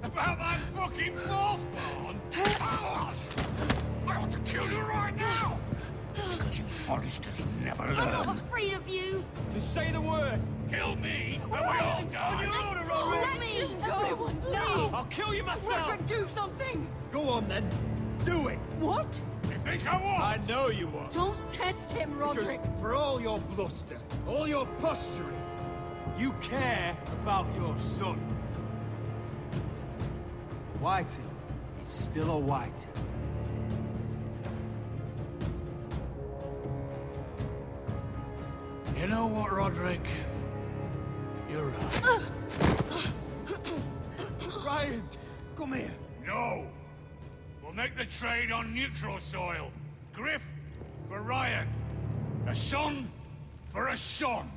About that fucking fourthborn? I ought to kill you right now! Because you Foresters never learn. I'm not afraid of you! Just say the word. Kill me, and we all die. Let me! Everyone, please! I'll kill you myself. Roderick, do something! Go on, then. Do it! What? You think I won't? I know you won't. Don't test him, Roderick! Because for all your bluster, all your posturing, you care about your son. Whitehill is still a Whitehill. You know what, Roderick? You're right. Ryan, come here. No! We'll make the trade on neutral soil. Griff for Ryan. A son for a son.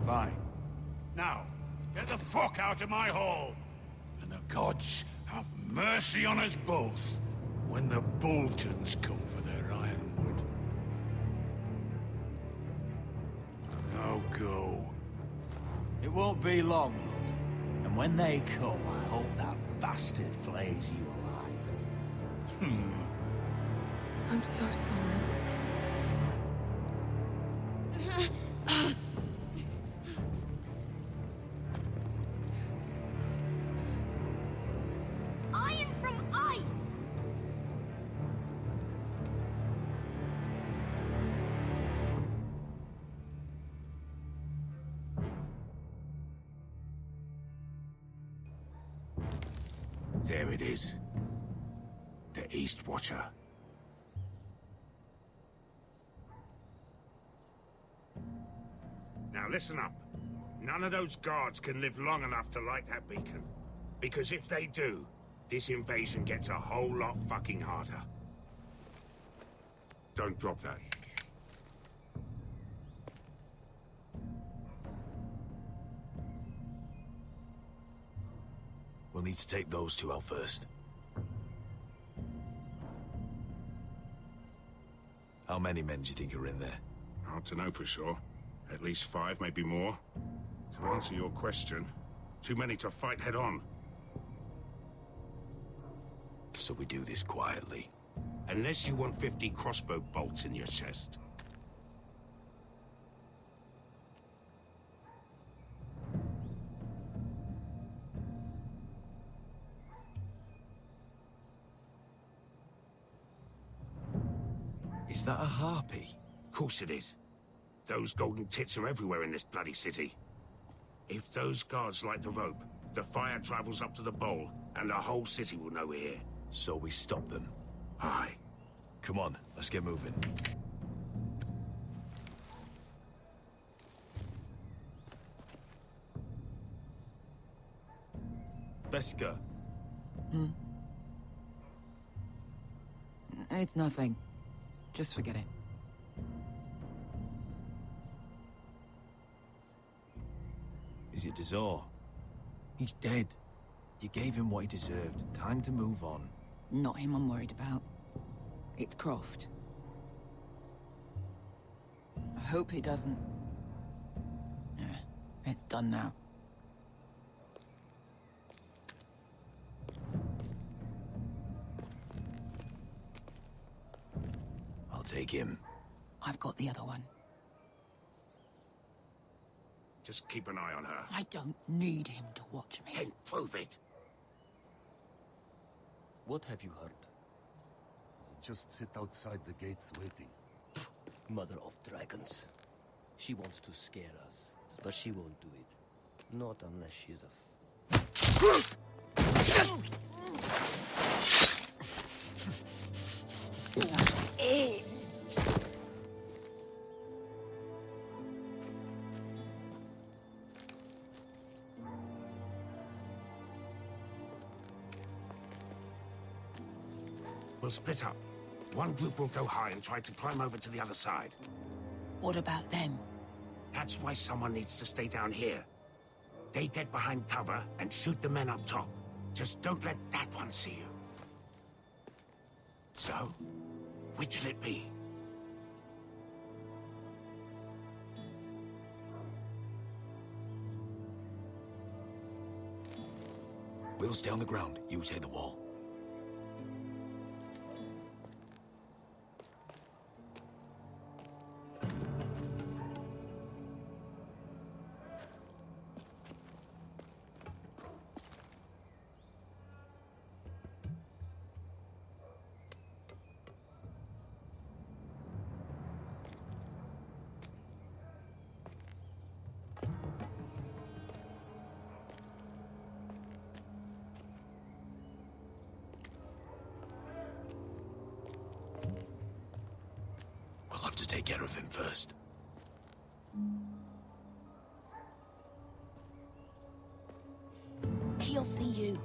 Fine. Now, get the fuck out of my hall. And the gods have mercy on us both when the Boltons come for their ironwood. Now go. It won't be long, Lord. And when they come, I hope that bastard flays you alive. I'm so sorry. Iron from ice! There it is. The East Watcher. Now listen up. None of those guards can live long enough to light that beacon. Because if they do, this invasion gets a whole lot fucking harder. Don't drop that. We'll need to take those two out first. How many men do you think are in there? Hard to know for sure. At least 5, maybe more. To answer your question, too many to fight head on. So we do this quietly. Unless you want 50 crossbow bolts in your chest. Is that a harpy? Of course it is. Those golden tits are everywhere in this bloody city. If those guards light the rope, the fire travels up to the bowl, and the whole city will know we're here. So we stop them. Aye. Come on, let's get moving. Beskha. It's nothing. Just forget it. Is it Dazor? He's dead. You gave him what he deserved. Time to move on. Not him I'm worried about. It's Croft. I hope he doesn't... it's done now. I'll take him. I've got the other one. Just keep an eye on her. I don't need him to watch me. Then prove it. What have you heard? Just sit outside the gates waiting. Mother of dragons. She wants to scare us, but she won't do it. Not unless she's We'll split up. One group will go high and try to climb over to the other side. What about them? That's why someone needs to stay down here. They get behind cover and shoot the men up top. Just don't let that one see you. So, which'll it be? We'll stay on the ground. You take the wall. We'll have to take care of him first. He'll see you.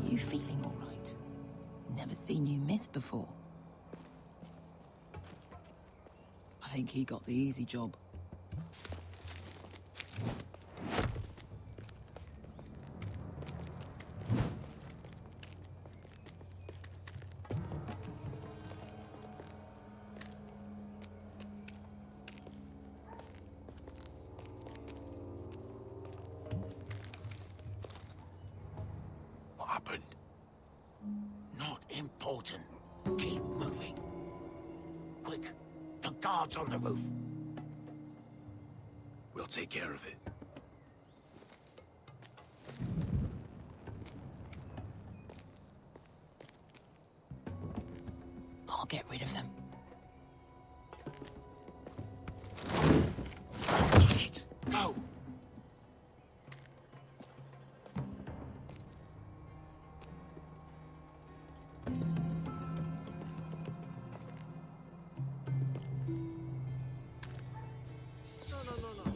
You feeling all right? Never seen you miss before. I think he got the easy job. What happened? Not important. Keep moving. Quick, the guards on the roof. We'll take care of it. I'll get rid of them. Got it. Go. No.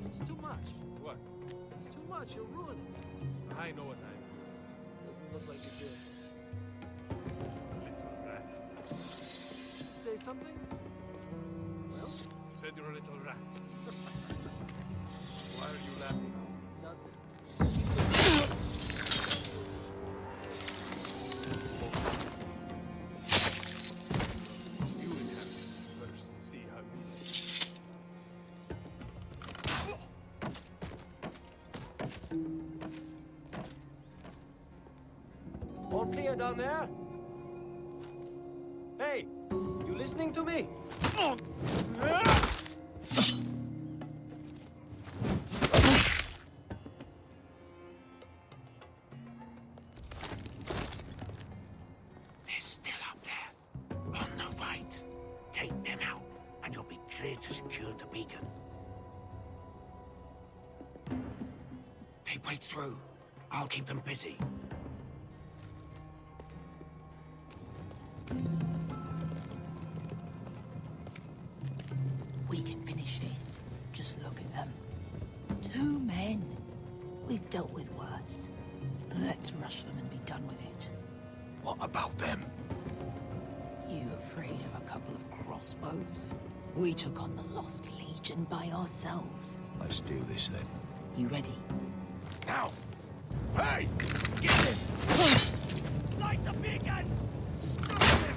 It's too much. What? It's too much. You'll ruin it. I know what I do. Doesn't look like you do. Little rat. Say something? Well? Said you're a little rat. Why are you laughing? Nothing. You inhabit first. See how you All clear down there? Hey, you listening to me? They're still up there. On the right. Take them out, and you'll be clear to secure the beacon. They break through. I'll keep them busy. We can finish this. Just look at them. 2 men. We've dealt with worse. Let's rush them and be done with it. What about them? You afraid of a couple of crossbows? We took on the Lost Legion by ourselves. Let's do this then. You ready? Now! Hey! Get him! Light the beacon! Stop him!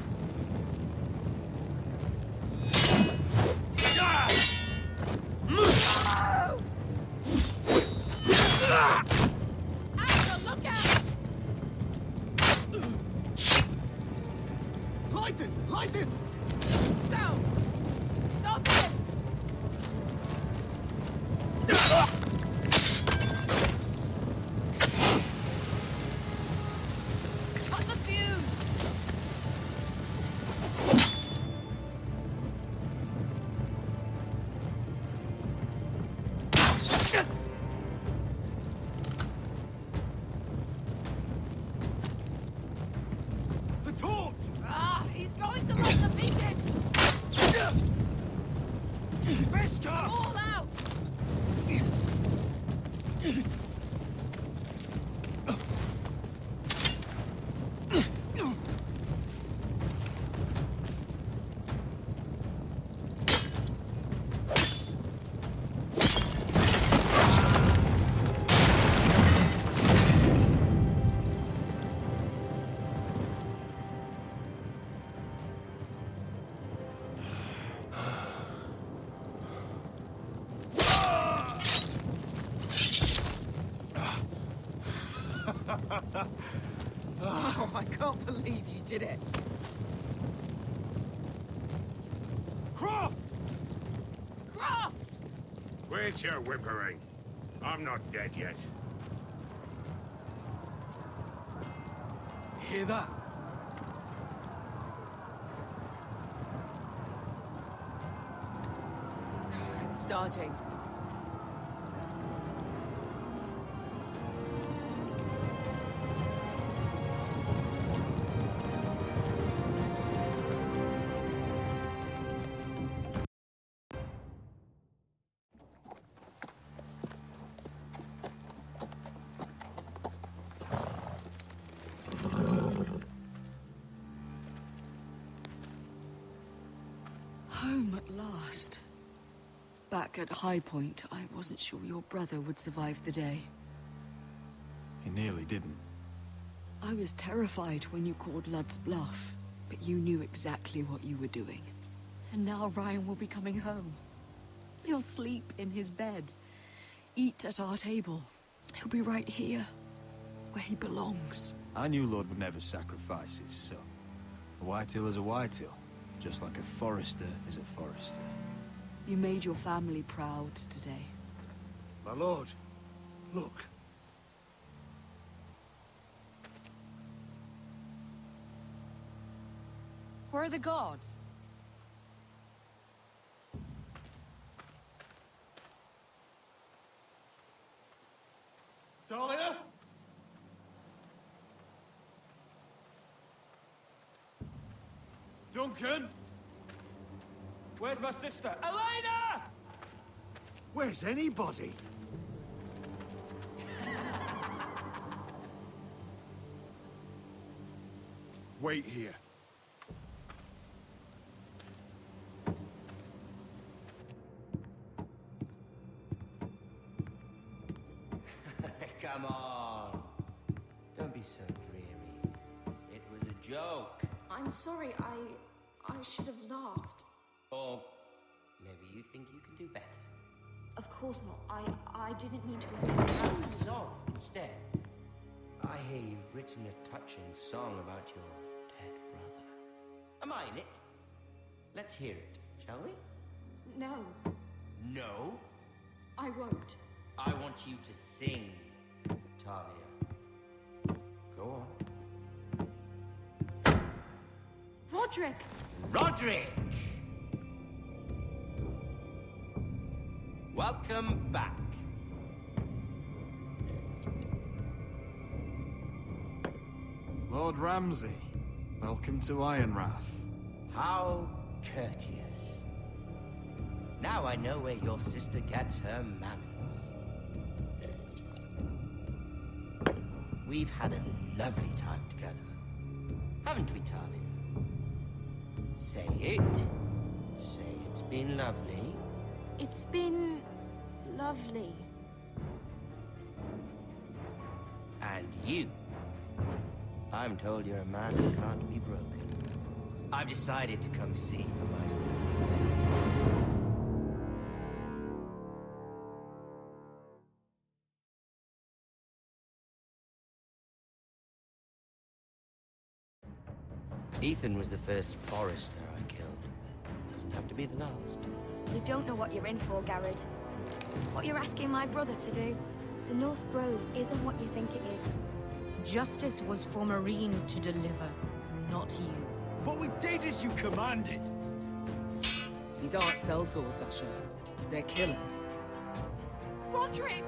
Axel, look out! Light it! Light it! Go! Stop it! Cut the fuse! Vriska! All out! Oh, I can't believe you did it. Croft! Croft! Quit your whimpering. I'm not dead yet. Hear that? It's starting. Home at last. Back at High Point, I wasn't sure your brother would survive the day. He nearly didn't. I was terrified when you called Lud's bluff, but you knew exactly what you were doing. And now Ryan will be coming home. He'll sleep in his bed, eat at our table. He'll be right here, where he belongs. I knew Lord would never sacrifice his son. A Whitehill is a Whitehill, just like a Forester is a Forester. You made your family proud today. My lord, look. Where are the guards? Talia? Duncan? Where's my sister? Elena! Where's anybody? Wait here. Come on. Don't be so dreary. It was a joke. I'm sorry, I should have laughed. Or maybe you think you can do better. Of course not. I didn't mean to. Perhaps a song instead. I hear you've written a touching song about your dead brother. Am I in it? Let's hear it, shall we? No, No. I won't. I want you to sing, Talia. Go on. Roderick! Roderick! Welcome back. Lord Ramsay, welcome to Ironrath. How courteous. Now I know where your sister gets her manners. We've had a lovely time together. Haven't we, Talia? Say it. Say it's been lovely. It's been lovely. And you. I'm told you're a man who can't be broken. I've decided to come see for myself. Ethan was the first Forester I killed. Doesn't have to be the last. You don't know what you're in for, Garrett. What you're asking my brother to do. The North Grove isn't what you think it is. Justice was for Marine to deliver, not you. What we did as you commanded. These aren't sellswords, Usher. They're killers. Roderick!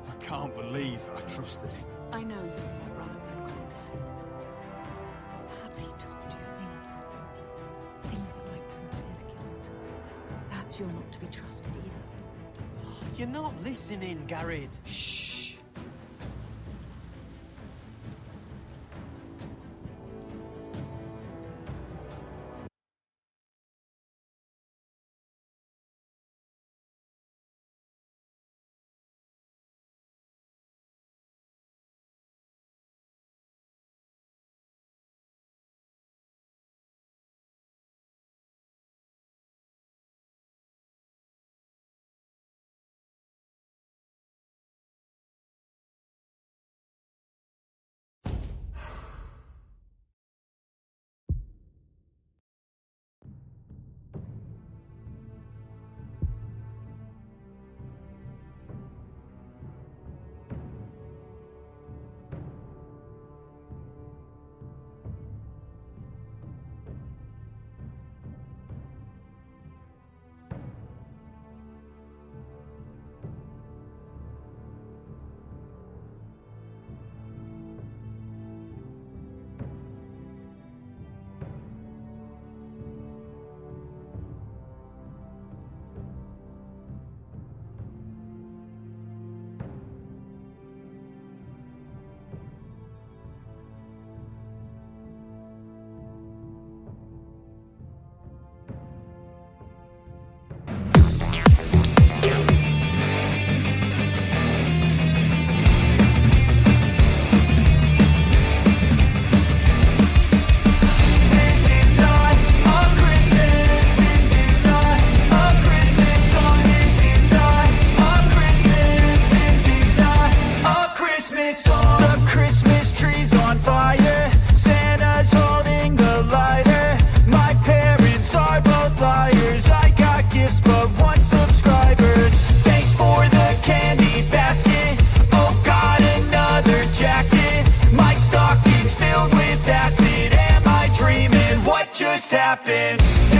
I can't believe I trusted him. I know you and my brother were in contact. Perhaps he told you things. Things that might prove his guilt. Perhaps Perhaps you're not to be trusted either. You're not listening, Garrett. Shh. Just happened.